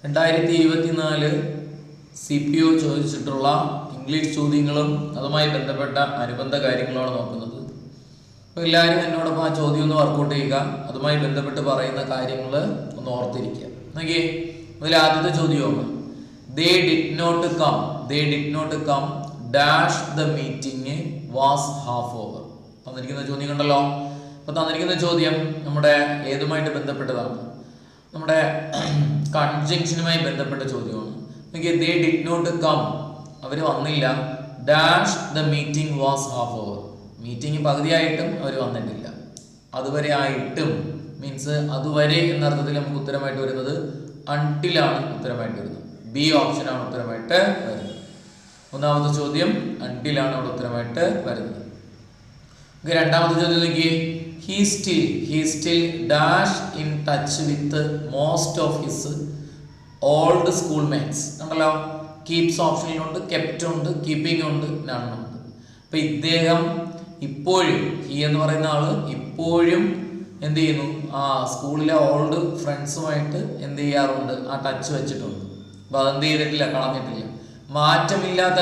2024 CPO ചോദിച്ചിട്ടുള്ള English ചോദ്യങ്ങളും അതുമായി ബന്ധപ്പെട്ട അനുബന്ധ കാര്യങ്ങളാണ് നോക്കുന്നത്. അപ്പോൾ എല്ലാവരും എന്നോടൊപ്പം ആ ചോദ്യം ഒന്ന് വർക്കൗട്ട് ചെയ്യുക. അതുമായി ബന്ധപ്പെട്ട് പറയുന്ന കാര്യങ്ങൾ ഒന്ന് ഓർത്തിരിക്കുക. നോക്കിയേ, അതിൽ ആദ്യത്തെ ചോദ്യമാണ് they did not come dash the meeting was half over. തന്നിരിക്കുന്ന ചോദ്യം കണ്ടല്ലോ. അപ്പോൾ തന്നിരിക്കുന്ന ചോദ്യം നമ്മുടെ ഏതുമായിട്ട് ബന്ധപ്പെട്ടതാണ്? നമ്മുടെ കൺജങ്ഷനുമായി ബന്ധപ്പെട്ട ചോദ്യമാണ്. നോക്കിയേ, they did not come, അവർ വന്നില്ല. Dash the meeting was half over, meeting പകുതിയായിട്ടും അവർ വന്നിട്ടില്ല. അതുവരെ ആയിട്ടും മീൻസ് അതുവരെ എന്ന അർത്ഥത്തിൽ നമുക്ക് ഉത്തരമായിട്ട് വരുന്നത് അൺടിലാണ് ഉത്തരമായിട്ട് വരുന്നത്. ബി ഓപ്ഷനാണ് ഉത്തരമായിട്ട് വരുന്നത്. ഒന്നാമത്തെ ചോദ്യം അൺടിലാണ് അവിടെ ഉത്തരമായിട്ട് വരുന്നത്. രണ്ടാമത്തെ ചോദ്യം നോക്കിയേ, he still dash in touch with most of his old schoolmates. കണ്ടല്ലോ, കീപ്സ് ഓപ്ഷനിലുണ്ട്, കെപ്റ്റ് ഉണ്ട്, കീപ്പിംഗ് ഉണ്ട്, നൺ ഉണ്ട്. അപ്പൊ ഇദ്ദേഹം ഇപ്പോഴും, ഈ എന്ന് പറയുന്ന ആള് ഇപ്പോഴും എന്ത് ചെയ്യുന്നു? ആ സ്കൂളിലെ ഓൾഡ് ഫ്രണ്ട്സുമായിട്ട് എന്ത് ചെയ്യാറുണ്ട്? ആ ടച്ച് വെച്ചിട്ടുണ്ട്. അപ്പൊ അതെന്ത് ചെയ്തിട്ടില്ല, കളഞ്ഞിട്ടില്ല. മാറ്റമില്ലാത്ത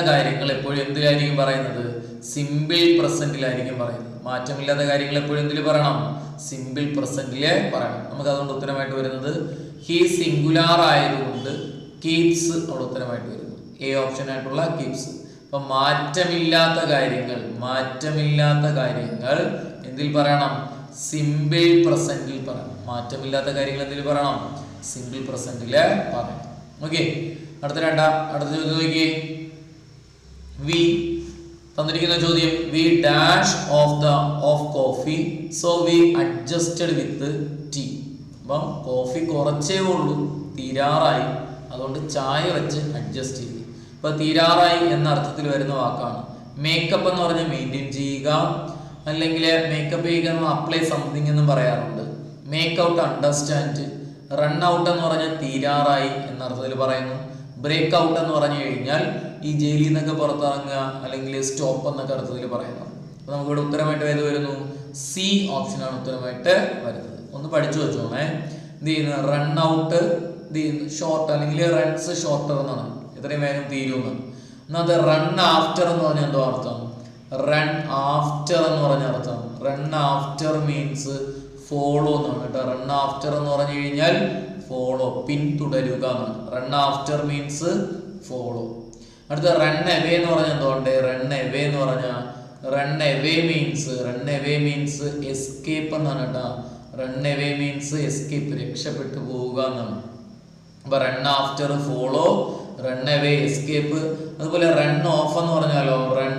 കാര്യങ്ങൾ എപ്പോഴും എന്തിലായിരിക്കും പറയുന്നത്? സിമ്പിൾ പ്രസന്റിലായിരിക്കും പറയുന്നത്. മാറ്റമില്ലാത്ത കാര്യങ്ങൾ എപ്പോഴും എന്തിൽ പറയണം? സിമ്പിൾ പ്രസന്റിലെ പറയണം. നമുക്ക് അതുകൊണ്ട് ഉത്തരമായിട്ട് വരുന്നത് ഹി സിംഗുലാർ ആയതുകൊണ്ട് കീപ്സ് അവിടെ ഉത്തരമായിട്ട് വരുന്നു. എ ഓപ്ഷൻ ആയിട്ടുള്ള കീപ്സ്. അപ്പൊ മാറ്റമില്ലാത്ത കാര്യങ്ങൾ എന്തിൽ പറയണം? സിമ്പിൾ പ്രസന്റിൽ പറയണം. മാറ്റമില്ലാത്ത കാര്യങ്ങൾ എന്തിൽ പറയണം? സിമ്പിൾ പ്രസന്റില് പറയണം. ഓക്കെ, അടുത്ത ചോദ്യം നോക്കിയേ. വി തന്നിരിക്കുന്ന ചോദ്യം, we dash of coffee so we adjusted with tea. അപ്പം കോഫി കുറച്ചേ ഉള്ളൂ, തീരാറായി, അതുകൊണ്ട് ചായ വെച്ച് അഡ്ജസ്റ്റ് ചെയ്തു. ഇപ്പൊ തീരാറായി എന്ന അർത്ഥത്തിൽ വരുന്ന വാക്കാണ്. മേക്കപ്പ് എന്ന് പറഞ്ഞാൽ മെയിൻറ്റെയിൻ ചെയ്യുക, അല്ലെങ്കിൽ മേക്കപ്പ് ചെയ്യുക എന്ന് അപ്ലൈ സംതിങ് എന്നും പറയാറുണ്ട്. Make out understand. Run out എന്ന് പറഞ്ഞാൽ തീരാറായി എന്ന അർത്ഥത്തിൽ പറയുന്നു. ബ്രേക്ക് ഔട്ട് എന്ന് പറഞ്ഞു കഴിഞ്ഞാൽ ഈ ജയിലിൽ നിന്നൊക്കെ പുറത്തിറങ്ങുക, അല്ലെങ്കിൽ സ്റ്റോപ്പ് എന്നൊക്കെ അർത്ഥത്തിൽ പറയുന്നു. അപ്പൊ നമുക്കിവിടെ ഉത്തരമായിട്ട് ഏത് വരുന്നു? സി ഓപ്ഷനാണ് ഉത്തരമായിട്ട് വരുന്നത്. ഒന്ന് പഠിച്ചു വെച്ചോണേ. എന്ത് ചെയ്യുന്നു? റൺ ഔട്ട് ഷോർട്ട്, അല്ലെങ്കിൽ റൺസ് ഷോർട്ടർ എന്നാണ്, എത്രയും വേഗം തീരുമെന്ന്. എന്നാൽ റൺ ആഫ്റ്റർ എന്ന് പറഞ്ഞാൽ എന്തോ അർത്ഥം? റൺ ആഫ്റ്റർ എന്ന് പറഞ്ഞ അർത്ഥം, റൺ ആഫ്റ്റർ മീൻസ് ഫോളോ എന്നാണ് കേട്ടോ. റൺ ആഫ്റ്റർ എന്ന് പറഞ്ഞു കഴിഞ്ഞാൽ ഫോളോ, പിന്തുടരുക എന്നാണ്. Run after means follow. അടുത്ത റൺ എവേ എന്ന് പറഞ്ഞാൽ എന്തുകൊണ്ട്? റൺ എവേ എന്ന് പറഞ്ഞാൽ റൺ എവേ മീൻസ് എസ്കേപ്പ് എന്നാണ് കേട്ടോ. റൺ എവേ മീൻസ് എസ്കേപ്പ്, രക്ഷപ്പെട്ടു പോവുക എന്നാണ്. അപ്പൊ run after follow, run away escape. അതുപോലെ റൺ ഓഫ് എന്ന് പറഞ്ഞാലോ, run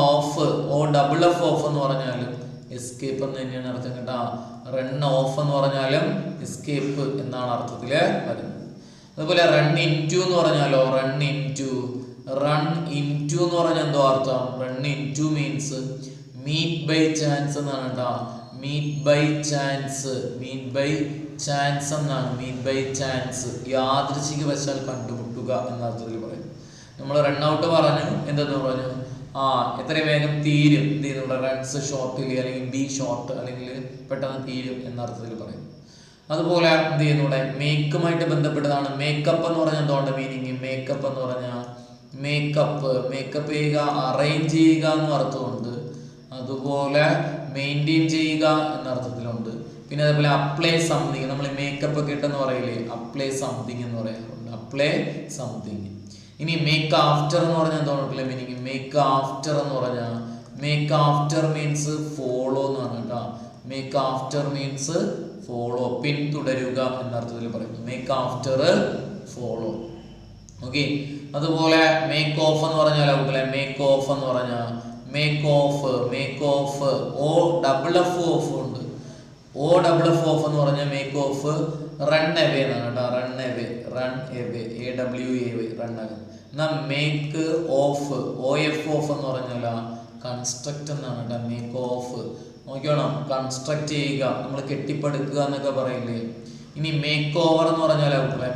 off O double F off എന്ന് പറഞ്ഞാലും എസ്കേപ്പ് എന്ന് തന്നെയാണ് അർത്ഥം കേട്ടാ. റൺ ഓഫ് എന്ന് പറഞ്ഞാലും എസ്കേപ്പ് എന്നാണ് അർത്ഥത്തില് വരുന്നത്. അതുപോലെ റൺ ഇൻ ടു എന്ന് പറഞ്ഞാലോ, റൺ ഇൻ ടു എന്ന് പറഞ്ഞാൽ എന്തോ അർത്ഥം? Run into means meet by chance എന്നാണ് കേട്ടാ. മീറ്റ് ബൈ ചാൻസ് എന്നാണ്. മീറ്റ് ബൈ ചാൻസ്, യാദൃശ്ചിക വശാൽ കണ്ടുമുട്ടുക എന്ന അർത്ഥത്തിൽ പറയും. നമ്മൾ റൺ ഔട്ട് പറഞ്ഞു, എന്തെന്ന് പറഞ്ഞു? എത്രയും വേഗം തീരും. എന്ത് ചെയ്യുന്നുള്ള റൺസ് ഷോർട്ടിൽ, അല്ലെങ്കിൽ ബി ഷോർട്ട്, അല്ലെങ്കിൽ പെട്ടെന്ന് തീരും എന്ന അർത്ഥത്തിൽ പറയും. അതുപോലെ എന്ത് ചെയ്യുന്നൂടെ? മേക്കുമായിട്ട് ബന്ധപ്പെട്ടതാണ്. മേക്കപ്പ് എന്ന് പറഞ്ഞാൽ എന്തുകൊണ്ട് മീനിങ്? മേക്കപ്പ് എന്ന് പറഞ്ഞാൽ മേക്കപ്പ് ചെയ്യുക, അറേഞ്ച് ചെയ്യുക എന്ന അർത്ഥമുണ്ട്. അതുപോലെ മെയിൻറ്റെയിൻ ചെയ്യുക എന്ന അർത്ഥത്തിലുണ്ട്. പിന്നെ അതേപോലെ അപ്ലൈ സംതിങ്, നമ്മൾ മേക്കപ്പ് ഒക്കെ ഇട്ടെന്ന് പറയില്ലേ, അപ്ലൈ സംതിങ് എന്ന് പറയാറുണ്ട്. Apply something. ഇനി മേക്ക് ആഫ്റ്റർ എന്ന് പറഞ്ഞാൽ എന്താണ് മീനിങ്? മേക്ക് ആഫ്റ്റർ എന്ന് പറഞ്ഞാൽ മേക്ക് ആഫ്റ്റർ മീൻസ് ഫോളോ എന്നാണ് കേട്ടോ. മേക്ക് ആഫ്റ്റർ മീൻസ് ഫോളോ, പിന്തുടരുക എന്ന അർത്ഥത്തിൽ പറയുന്നു. Make after follow. ഓക്കെ, അതുപോലെ മേക്ക് ഓഫ് എന്ന് പറഞ്ഞാൽ മേക്ക് ഓഫ് എന്ന് പറഞ്ഞാൽ make off O double F off ഉണ്ട്. ഓ ഡബിൾ എഫ് ഓഫ് എന്ന് പറഞ്ഞാൽ മേക്ക് ഓഫ് റൺ എവേ എന്നാണ് കേട്ടോ. Run away AWAY, run away. എന്നാൽ മേക്ക് ഓഫ് OF ഓഫ് എന്ന് പറഞ്ഞാൽ കൺസ്ട്രക്ട് എന്നാണ് കേട്ടോ. മേക്ക് ഓഫ് നോക്കിയോണം, കൺസ്ട്രക്ട് ചെയ്യുക, നമ്മൾ കെട്ടിപ്പടുക്കുക എന്നൊക്കെ പറയില്ലേ. ഇനി മേക്ക് ഓവർ എന്ന് പറഞ്ഞാൽ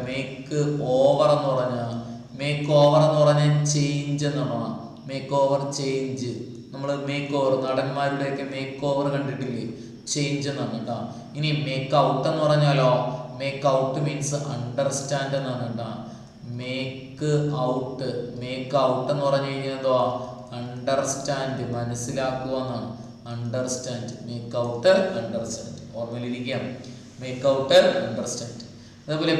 മേക്ക് ഓവർ എന്ന് പറഞ്ഞാൽ ചേഞ്ച് എന്നാണ്. Make over change. നമ്മൾ മേക്ക് ഓവർ, നടന്മാരുടെയൊക്കെ മേക്ക് ഓവർ കണ്ടിട്ടില്ലേ? ചേഞ്ച് എന്നാണ് കേട്ടോ. ഇനി മേക്ക് ഔട്ട് എന്ന് പറഞ്ഞാലോ, മേക്ക് ഔട്ട് മീൻസ് അണ്ടർസ്റ്റാൻഡ് എന്നാണ് കേട്ടോ. മേക്ക് ഔട്ട് എന്ന് പറഞ്ഞു കഴിഞ്ഞാൽ എന്തുവാ, അണ്ടർസ്റ്റാൻഡ്, മനസ്സിലാക്കുക എന്നാണ്. അണ്ടർസ്റ്റാൻഡ്, മേക്ക് ഔട്ട് അണ്ടർസ്റ്റാൻഡ്, ഓർമ്മയിലിരിക്കാം. Make out understand. അതുപോലെ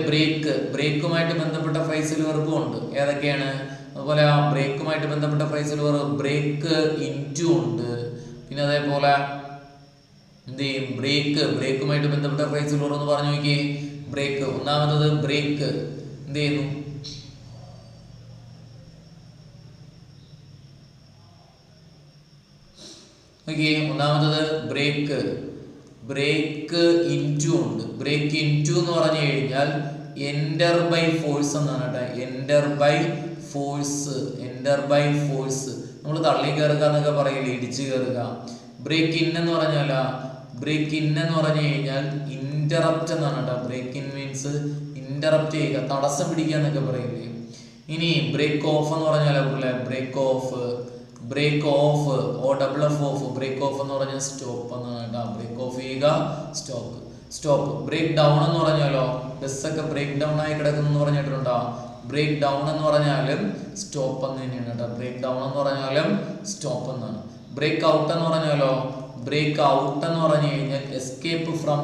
ബ്രേക്കുമായിട്ട് ബന്ധപ്പെട്ട ഫ്രേസൽ വെർബും ഉണ്ട്. ഏതൊക്കെയാണ്? അതുപോലെ ആ ബ്രേക്കുമായിട്ട് ബന്ധപ്പെട്ട ഫ്രേസൽ വെർബ് ബ്രേക്ക് ഇൻറ്റു ഉണ്ട്. പിന്നെ അതേപോലെ എന്ത് ചെയ്യും, ബ്രേക്കുമായിട്ട് ബന്ധപ്പെട്ട ഫ്രേസൽ വെർബ് എന്ന് പറഞ്ഞു നോക്കിയേ. ബ്രേക്ക്, ഒന്നാമത്തത് ബ്രേക്ക് എന്ത് ചെയ്യുന്നു, ഒന്നാമത്തത് ബ്രേക്ക് ഇൻറ്റു ഉണ്ട്. ബ്രേക്ക് ഇൻറ്റു എന്ന് പറഞ്ഞു കഴിഞ്ഞാൽ എൻ്റർ ബൈ ഫോഴ്സ് എന്നാണ് കേട്ടോ. എൻ്റർ ബൈ ഫോഴ്സ് നമ്മൾ തള്ളി കയറുക എന്നൊക്കെ പറയില്ലേ, ഇടിച്ചു കയറുക. ബ്രേക്ക് ഇൻ എന്ന് പറഞ്ഞു കഴിഞ്ഞാൽ ഇന്ററപ്റ്റ് എന്നാണ് കേട്ടോ. ബ്രേക്ക് ഇൻ മീൻസ് ഇന്ററപ്റ്റ് ചെയ്യുക, തടസ്സം പിടിക്കുക എന്നൊക്കെ പറയില്ലേ. ഇനി ബ്രേക്ക് ഓഫ് എന്ന് പറഞ്ഞാൽ break off OFF break off എന്ന് പറഞ്ഞാൽ സ്റ്റോപ്പ് എന്നാണ് കേട്ടോ. ബ്രേക്ക് ഓഫ് ചെയ്യുക, സ്റ്റോപ്പ്. ബ്രേക്ക് ഡൗൺ എന്ന് പറഞ്ഞാലോ, ബസ്സൊക്കെ ബ്രേക്ക് ഡൗൺ ആയി കിടക്കുന്നു പറഞ്ഞിട്ടുണ്ടോ. ബ്രേക്ക് ഡൗൺ എന്ന് പറഞ്ഞാലും സ്റ്റോപ്പ് എന്ന് തന്നെയാണ് കേട്ടോ. ബ്രേക്ക് ഡൗൺ എന്ന് പറഞ്ഞാലും സ്റ്റോപ്പ് എന്നാണ്. ബ്രേക്ക് ഔട്ട് എന്ന് പറഞ്ഞാലോ, പറഞ്ഞു കഴിഞ്ഞാൽ എസ്കേപ്പ് ഫ്രം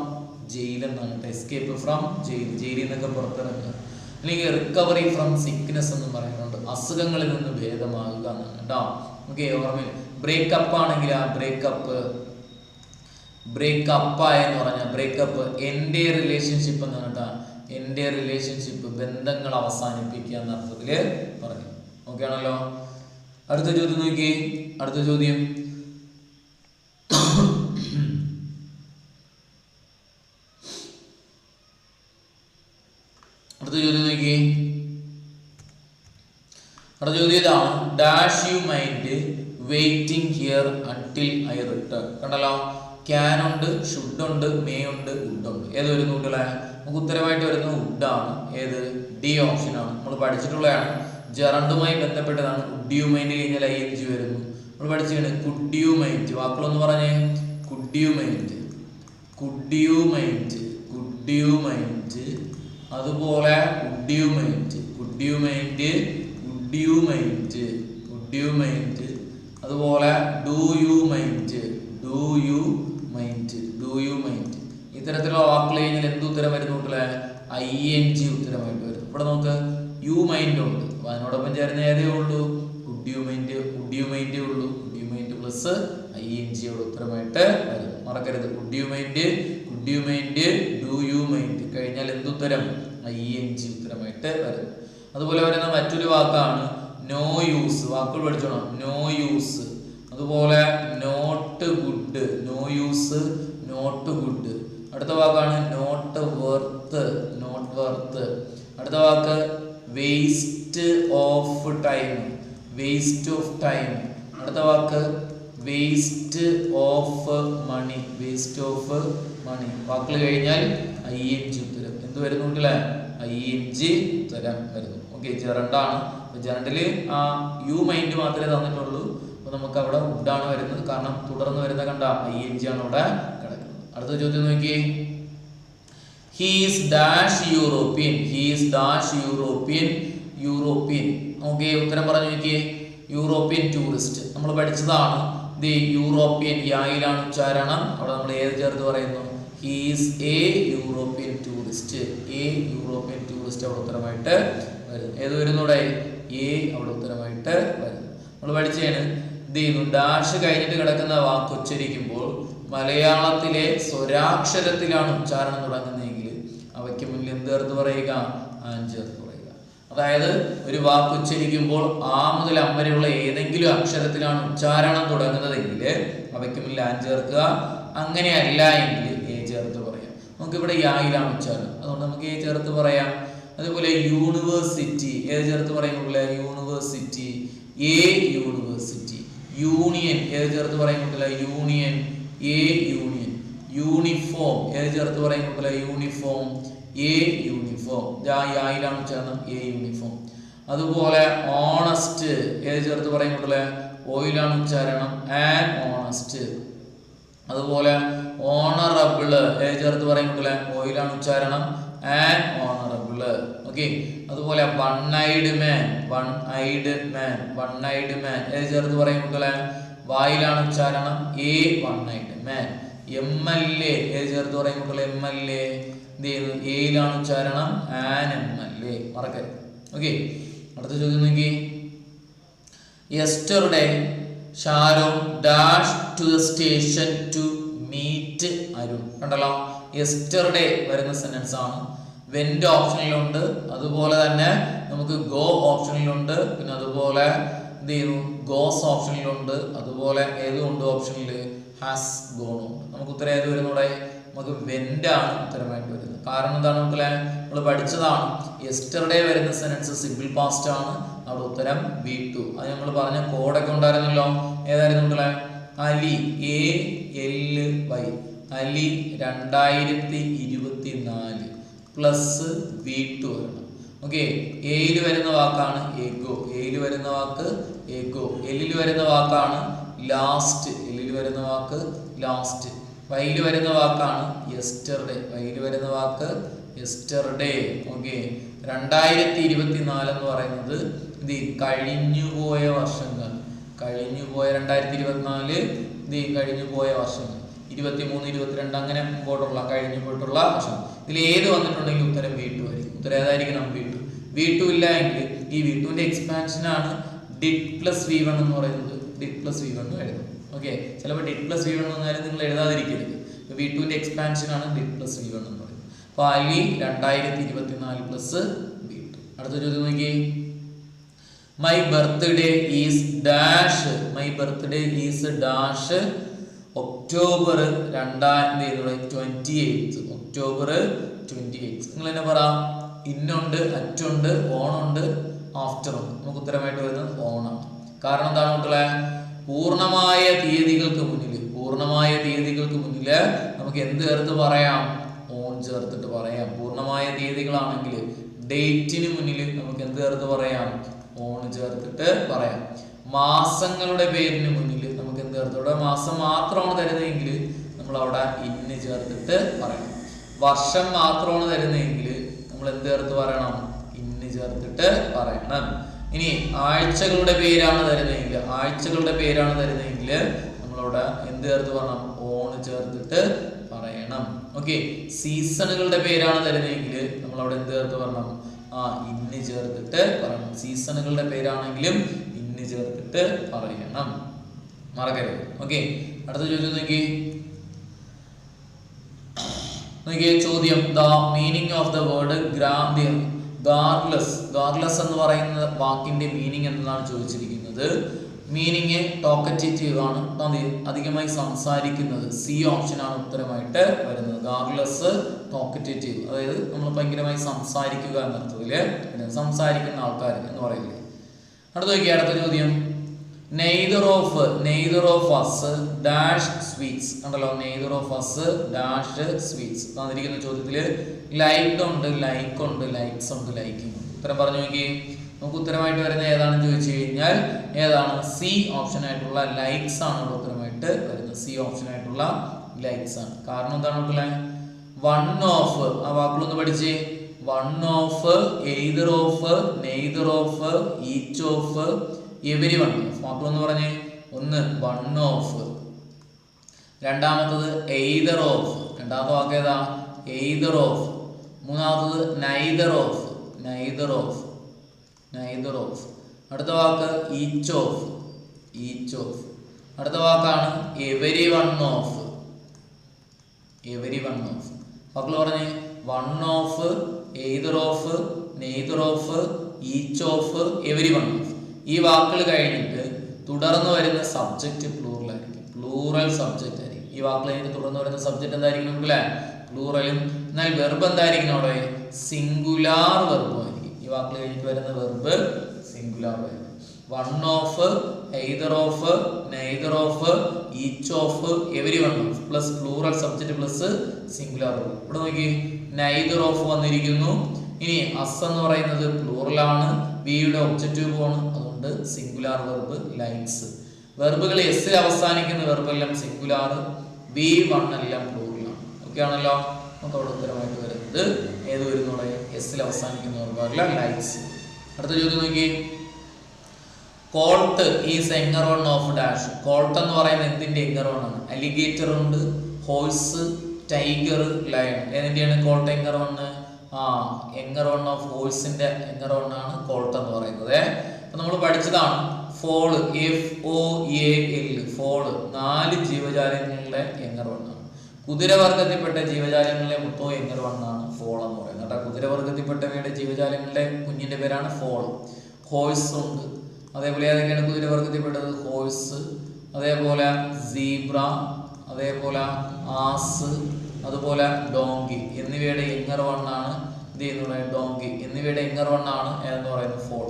ജയിൽ എന്നാണ് കേട്ടോ. എസ്കേപ്പ് ഫ്രം ജയിലിൽ നിന്നൊക്കെ പുറത്തിറങ്ങുക. അല്ലെങ്കിൽ റിക്കവറി ഫ്രം സിക്നെസ് എന്നും പറയുന്നുണ്ട്. അസുഖങ്ങളിൽ നിന്ന് ഭേദമാകുക എന്നാണ് കേട്ടോ. ഓക്കെ, ഓർമ്മയിൽ. ബ്രേക്കപ്പ് ആണെങ്കിൽ ആ ബ്രേക്കപ്പ് എന്ന് പറഞ്ഞാൽ ബ്രേക്കപ്പ് എൻ്റെ റിലേഷൻഷിപ്പ് എന്നാണ് കേട്ടോ. എൻ്റെ റിലേഷൻഷിപ്പ്, ബന്ധങ്ങൾ അവസാനിപ്പിക്കുക എന്ന അർത്ഥത്തിൽ പറഞ്ഞു. ഓക്കെ ആണല്ലോ. അടുത്ത ചോദ്യം നോക്കി. അടുത്ത ചോദ്യം നോക്കി. അടുത്ത ചോദ്യം ഇതാണ്. Dash you mind waiting here until I return. കണ്ടല്ലോ, ക്യാൻ ഉണ്ട്, ഷുഡ് ഉണ്ട്, മേ ഉണ്ട്, വുഡ് ഉണ്ട്. ഏത് വരുന്നു കുട്ടികളെ? നമുക്ക് ഉത്തരമായിട്ട് വരുന്നത് വുഡാണ്. ഏത്? ഡി ഓപ്ഷനാണ്. നമ്മൾ പഠിച്ചിട്ടുള്ളതാണ്. ജെറണ്ടുമായി ബന്ധപ്പെട്ടതാണ്. കുഡ് യു മൈൻഡ് കഴിഞ്ഞാൽ ING വരുന്നു. നമ്മൾ പഠിച്ചാണ് കുഡ് യു മൈൻഡ്. വാക്കുകളൊന്ന് പറഞ്ഞേ. കുഡ് യു മൈൻഡ്, അതുപോലെ വുഡ് യു മൈൻഡ്, അതുപോലെ ഡു യു മൈൻഡ്. ഇത്തരത്തിലുള്ള വാക്കുകൾ കഴിഞ്ഞാൽ എന്ത് ഉത്തരം വരുന്നു കുട്ടികളെ? ING ഉത്തരമായിട്ട് വരും. ഇവിടെ നമുക്ക് യു മൈൻഡ് ഉണ്ട്, അപ്പൊ അതിനോടൊപ്പം ചേർന്ന് ഏതേ ഉള്ളൂ? വുഡ് യു മൈൻഡ് ഉള്ളൂ. Would you mind plus ING ഇവിടെ ഉത്തരമായിട്ട് വരും. മറക്കരുത്. Would you mind, do you mind കഴിഞ്ഞാൽ എന്തുത്തരം? ING ഉത്തരമായിട്ട് വരും. അതുപോലെ വരുന്ന മറ്റൊരു വാക്കാണ് നോ യൂസ്. വാക്കുകൾ പഠിച്ചോണം. നോ യൂസ്, അതുപോലെ not good. No use, not good. അടുത്ത വാക്കാണ് നോട്ട് വർത്ത്. അടുത്ത വാക്ക് വേസ്റ്റ് ഓഫ് ടൈം. അടുത്ത വാക്ക് വേസ്റ്റ് ഓഫ് മണി. വാക്കുകൾ കഴിഞ്ഞാൽ ING ഉത്തരം എന്ത് വരുന്നു കുട്ടികളെ? ING ഉത്തരം വരുന്നു. ഓക്കെ, ജെറണ്ടാണ്. ജെറണ്ടിൽ ആ യു മൈൻഡ് മാത്രമേ തന്നിട്ടുള്ളൂ. അപ്പൊ നമുക്ക് അവിടെ വുഡാണ് വരുന്നത്. കാരണം തുടർന്ന് വരുന്ന കണ്ട ING ആണ് ഇവിടെ കിടക്കുന്നത്. അടുത്ത ചോദ്യം നോക്കിയേ. He's dash European. ഓക്കെ, ഉത്തരം പറഞ്ഞു നോക്കിയേ. യൂറോപ്യൻ ടൂറിസ്റ്റ് നമ്മൾ പഠിച്ചതാണ്. ദി യൂറോപ്യൻ യായിലാണ് ഉച്ചാരണം. അവിടെ നമ്മൾ ഏത് ചേർത്ത് പറയുന്നു? He's A European tourist. അവിടെ ഉത്തരമായിട്ട് വരുന്നു. ഏത് വരുന്നു ഇവിടെ? എ അവിടെ ഉത്തരമായിട്ട് വരുന്നു. നമ്മൾ പഠിച്ചാണ്. എന്ത് ചെയ്യുന്നു? ഡാഷ് കഴിഞ്ഞിട്ട് കിടക്കുന്ന വാക്ക് ഉച്ചരിക്കുമ്പോൾ മലയാളത്തിലെ സ്വരാക്ഷരത്തിലാണ് ഉച്ചാരണം തുടങ്ങുന്നതെങ്കിൽ അവയ്ക്ക് മുന്നിൽ എന്ത് ചേർത്ത് പറയുക? ആൻ ചേർത്ത് പറയുക. അതായത് ഒരു വാക്ക് ഉച്ചരിക്കുമ്പോൾ ആ മുതൽ അം വരെയുള്ള ഏതെങ്കിലും അക്ഷരത്തിലാണ് ഉച്ചാരണം തുടങ്ങുന്നതെങ്കിൽ അവയ്ക്ക് മുന്നിൽ ആൻ ചേർക്കുക. അങ്ങനെയല്ല എങ്കിൽ എ ചേർത്ത് പറയാം. നമുക്കിവിടെ യായിലാണ് ഉച്ചാരണം, അതുകൊണ്ട് നമുക്ക് എ ചേർത്ത് പറയാം. അതുപോലെ യൂണിവേഴ്സിറ്റി ഏത് ചേർത്ത് പറയുമ്പോൾ? യൂണിവേഴ്സിറ്റി. യൂണിയൻ ഏത് ചേർത്ത് പറയുമ്പോൾ? യൂണിയൻ. യൂണിഫോം ഏത് ചേർത്ത് പറയുമ്പോൾ? യൂണിഫോം. യായിലാണ് ഉച്ചാരണം. യൂണിഫോം. അതുപോലെ ഓണസ്റ്റ് ഏത് ചേർത്ത് പറയുമ്പോൾ? ഓയിലാണ് ഉച്ചാരണം. An honest. അതുപോലെ ഓണറബിള് ചേർത്ത് പറയും മക്കളെ, ഓയിലാണ് ഉച്ചാരണം, ആൻ ഓണറബിള്. ഓക്കെ, അതുപോലെ വൺ ഐഡ് മാൻ, വൺ ഐഡ് മാൻ, വൺ ഐഡ് മാൻ ചേർത്ത് പറയും മക്കളെ, വായിലാണ് ഉച്ചാരണം, A one ഐഡ് man. M L A ചേർത്ത് പറയും മക്കളെ, എം എൽ എ എന്ത് ചെയ്യുന്നു, എയിലാണ് ഉച്ചാരണം, ആൻ എം എൽ എ, മറക്കരുത്. ഓക്കെ, അടുത്ത ചോദ്യം നോക്കി. Yesterday Sharon dash to the station to meet Arun. കണ്ടല്ലോ, യെസ്റ്റർഡേ വരുന്ന സെന്റൻസ് ആണ്. വെന്റ് ഓപ്ഷനിലുണ്ട്, അതുപോലെ തന്നെ നമുക്ക് ഗോ ഓപ്ഷനിലുണ്ട്, പിന്നെ അതുപോലെ എന്ത് ചെയ്യുന്നു, ഗോസ് ഓപ്ഷനിലുണ്ട്, അതുപോലെ ഏതുകൊണ്ട് ഓപ്ഷനിൽ ഹാസ് ഗോൺ ഉണ്ട്. നമുക്ക് ഉത്തരം ഏത് വരുന്നൂടെ, നമുക്ക് വെന്റ് ആണ് ഉത്തരമായിട്ട് വരുന്നത്. കാരണം എന്താണ് മക്കളെ, നമ്മൾ പഠിച്ചതാണ്, യെസ്റ്റർഡേ വരുന്ന സെന്റൻസ് സിമ്പിൾ പാസ്റ്റ് ആണ്, അവിടെ ഉത്തരം V2. അത് നമ്മൾ പറഞ്ഞ കോഡൊക്കെ ഉണ്ടായിരുന്നല്ലോ, ഏതായിരുന്നു മക്കളെ, Ali ALY, Ali 2024 plus V2 വരണം. ഓക്കെ, എയിൽ വരുന്ന വാക്കാണ് എഗോ, എയിൽ വരുന്ന വാക്ക് എഗോ, എല്ലിൽ വരുന്ന വാക്കാണ് ലാസ്റ്റ്, എല്ലിൽ വരുന്ന വാക്ക് ലാസ്റ്റ്, വൈയിൽ വരുന്ന വാക്കാണ് യെസ്റ്റർഡേ, വൈയിൽ വരുന്ന വാക്ക് യെസ്റ്റർഡേ. ഓക്കെ, 2024 എന്ന് പറയുന്നത് ഇത് കഴിഞ്ഞുപോയ വർഷങ്ങൾ, കഴിഞ്ഞുപോയ 2024 ഇത് കഴിഞ്ഞുപോയ വർഷങ്ങൾ, 23, 22 അങ്ങനെ മുമ്പോട്ടുള്ള കഴിഞ്ഞു പോയിട്ടുള്ള വർഷം. ഇതിൽ ഏത് വന്നിട്ടുണ്ടെങ്കിൽ ഉത്തരം V2 ആയിരിക്കും. ഉത്തരം ഏതായിരിക്കണം, V2 ഇല്ല എങ്കിൽ ഈ V2ന്റെ എക്സ്പാൻഷൻ ആണ് ഡിഡ് പ്ലസ് V1 എന്ന് പറയുന്നത്, ഡിഡ് പ്ലസ് V1 എഴുതും. ഓക്കെ, ചിലപ്പോൾ ഡിഡ് പ്ലസ് V1 എന്നാലും നിങ്ങൾ എഴുതാതിരിക്കരുത്. V2ന്റെ എക്സ്പാൻഷൻ ആണ് ഡിഡ് പ്ലസ് V1 എന്ന് പറയുന്നത്. അപ്പോൾ അലി 2024 പ്ലസ് V2. അടുത്ത ചോദ്യം നോക്കിയേ. My birthday is dash, my birthday is dash October 28, October 28. നിങ്ങൾ തന്നെ പറ, ഇന്നുണ്ട്, അറ്റുണ്ട്, ഓണുണ്ട്, ആഫ്റ്റർ ഉണ്ട്. നമുക്ക് ഉത്തരമായിട്ട് വരുന്നത് ഓണാണ്. കാരണം എന്താണ് മക്കളെ, പൂർണ്ണമായ തീയതികൾക്ക് മുന്നിൽ, പൂർണ്ണമായ തീയതികൾക്ക് മുന്നിൽ നമുക്ക് എന്ത് ചേർത്ത് പറയാം, ഓൺ ചേർത്തിട്ട് പറയാം. പൂർണ്ണമായ തീയതികളാണെങ്കിൽ ഡേറ്റിന് മുന്നിൽ നമുക്ക് എന്ത് ചേർത്ത് പറയാം, ഓൺ ചേർത്തിട്ട് പറയാം. മാസങ്ങളുടെ പേരിന് മുന്നിൽ നമുക്ക് എന്ത് ചേർത്ത്, ഇവിടെ മാസം മാത്രമാണ് തരുന്നതെങ്കിൽ നമ്മൾ അവിടെ ഇന്ന് ചേർത്തിട്ട് പറയണം. വർഷം മാത്രമാണ് തരുന്നതെങ്കിൽ നമ്മൾ എന്ത് ചേർത്ത് പറയണം, ഇന്ന് ചേർത്തിട്ട് പറയണം. ഇനി ആഴ്ചകളുടെ പേരാണ് തരുന്നതെങ്കിൽ, ആഴ്ചകളുടെ പേരാണ് തരുന്നതെങ്കിൽ നമ്മളവിടെ എന്ത് ചേർത്ത് പറയണം, ഓൺ ചേർത്തിട്ട് പറയണം. ഓക്കെ, സീസണുകളുടെ പേരാണ് തരുന്നതെങ്കിൽ നമ്മളവിടെ എന്ത് ചേർത്ത് പറയണം, ഇന്ന് ചേർത്തിട്ട് പറയണം. സീസണുകളുടെ പേരാണെങ്കിലും ഇന്ന് ചേർത്തിട്ട് പറയണം, മറക്കരുത്. ഓക്കെ, അടുത്ത ചോദ്യം നോക്കി. ചോദ്യം, the meaning of the word garrulous, garrulous എന്ന് പറയുന്ന വാക്കിന്റെ മീനിങ് എന്താണ് ചോദിച്ചിരിക്കുന്നത്. മീനിങ് ടോക്കറ്റേറ്റീവ് ആണ്, അധികമായി സംസാരിക്കുന്നത്. സി ഓപ്ഷൻ ആണ് ഉത്തരമായിട്ട് വരുന്നത്. ഗാർലെസ് ടോക്കറ്റേറ്റീവ്, അതായത് നമ്മൾ ഭയങ്കരമായി സംസാരിക്കുക എന്നർത്ഥത്തില്, സംസാരിക്കുന്ന ആൾക്കാർ എന്ന് പറയുന്നത്. അടുത്ത നോക്കിയ അടുത്ത ചോദ്യം, neither of us dash sweets. കണ്ടല്ലോ, neither of us dash sweets. തന്നിരിക്കുന്ന ചോദ്യത്തില് ലൈക്ക് ഉണ്ട്, ലൈക്ക് ഉണ്ട്, ലൈക്സ് ഉണ്ട്, ലൈക്കിംഗ് ഉണ്ട്. ഉത്തരം പറഞ്ഞു നോക്കി. നമുക്ക് ഉത്തരമായിട്ട് വരുന്ന ഏതാണെന്ന് ചോദിച്ചു കഴിഞ്ഞാൽ ഏതാണ്, സി ഓപ്ഷൻ ആയിട്ടുള്ള ലൈക്സ് ആണ് ഉത്തരമായിട്ട് വരുന്നത്. സി ഓപ്ഷൻ ആയിട്ടുള്ള ലൈക്സ് ആണ്. കാരണം എന്താണ് മക്കളെ, വൺ ഓഫ്, ആ വാക്കുകളൊന്ന് പഠിച്ചേ. One of, either of, neither of, each of, every one of. വാക്കുകളെന്ന് പറഞ്ഞേ, ഒന്ന് വൺ ഓഫ്, രണ്ടാമത്തത് എയ്തർ ഓഫ്, രണ്ടാമത്തെ വാക്ക് ഏതാ, എയ്തർ ഓഫ്. മൂന്നാമത്തത് neither of, neither of, neither of. അടുത്ത വാക്ക് ഈച്ച് ഓഫ്, ഈച്ച് ഓഫ്. അടുത്ത വാക്കാണ് every one of, every one of. വാക്കുകൾ പറഞ്ഞേ, one of, either of, neither of, each of, every one of. ഈ വാക്കുകൾ കഴിഞ്ഞിട്ട് തുടർന്ന് വരുന്ന സബ്ജക്റ്റ് പ്ലൂറൽ ആയിരിക്കും, പ്ലൂറൽ സബ്ജക്റ്റ് ആയിരിക്കും. ഈ വാക്കുകൾ കഴിഞ്ഞിട്ട് തുടർന്ന് വരുന്ന സബ്ജക്റ്റ് എന്തായിരിക്കും അല്ലേ, പ്ലൂറലും. എന്നാൽ വെർബ് എന്തായിരിക്കണം അവിടെ, സിംഗുലാർ വെർബും ആയിരിക്കും. ഈ വാക്കുകൾ കഴിഞ്ഞിട്ട് വരുന്ന വെർബ് സിംഗുലാർ ആയിരിക്കും. One of, either of, neither of, each of, every one of plus plural subject plus singular verb. ഇവിടെ നോക്കി, നൈദർ ഓഫ് വന്നിരിക്കുന്നു. ഇനി അസ് എന്ന് പറയുന്നത് പ്ലൂറലാണ്, ബിയുടെ ഒബ്ജക്റ്റീവ് ആണ്, അതുകൊണ്ട് സിംഗുലാർ വെർബ് ലൈക്സ്. വെർബുകൾ എസ് അവസാനിക്കുന്ന വെർബെല്ലാം സിംഗുലാർ, B1 എല്ലാം പ്ലൂറലാണ്. ഓക്കെ ആണല്ലോ. നമുക്ക് അവിടെ ഉത്തരമായിട്ട് വരുന്നത് ഏത് വരുന്നൂടെ? എസിൽ അവസാനിക്കുന്ന ലൈറ്റ്സ്. അടുത്ത ചോദ്യം നോക്കി. Colt is young one of dash. Colt എന്ന് പറയുന്നത് എന്തിന്റെ എങ്ങറോൺ ആണ്? അലിഗേറ്റർ ഉണ്ട്, ഹോഴ്സ്, ടൈഗർ, ലയൺ. ഏതിന്റെയാണ് കോൾട്ട് എങ്ങറോൺ? എങ്ങറോൺ ഓഫ് ഹോഴ്സിന്റെ എങ്ങറോൺ ആണ് കോൾട്ട് എന്ന് പറയുന്നത്. അപ്പൊ നമ്മൾ പഠിച്ചതാണ് ഫോള്, FOAL, ഫോള് 4 ജീവജാലങ്ങളുടെ എങ്ങറോൺ ആണ്. കുതിരവർഗത്തിൽപ്പെട്ട ജീവജാലങ്ങളിലെ മൊത്തം എങ്ങറോൺ ആണ് ഫോൾ എന്ന് പറയുന്നത് കേട്ടോ. കുതിരവർഗത്തിൽപ്പെട്ടവയുടെ ജീവജാലങ്ങളുടെ കുഞ്ഞിന്റെ പേരാണ് ഫോൾ. ഹോഴ്സ് ഉണ്ട്, അതേപോലെ ഏതൊക്കെയാണ് കുതിരവർഗത്തിൽപ്പെട്ടത്? ഹോഴ്സ്, അതേപോലെ സീബ്ര, അതേപോലെ ആസ്, അതുപോലെ ഡോങ്കി എന്നിവയുടെ എങ്ങറവണ്ണാണ് എന്ത് ചെയ്യുന്നത്? ഡോങ്കി എന്നിവയുടെ എങ്ങറവണ്ണാണ് എന്ന് പറയുന്നത് ഫോൾ.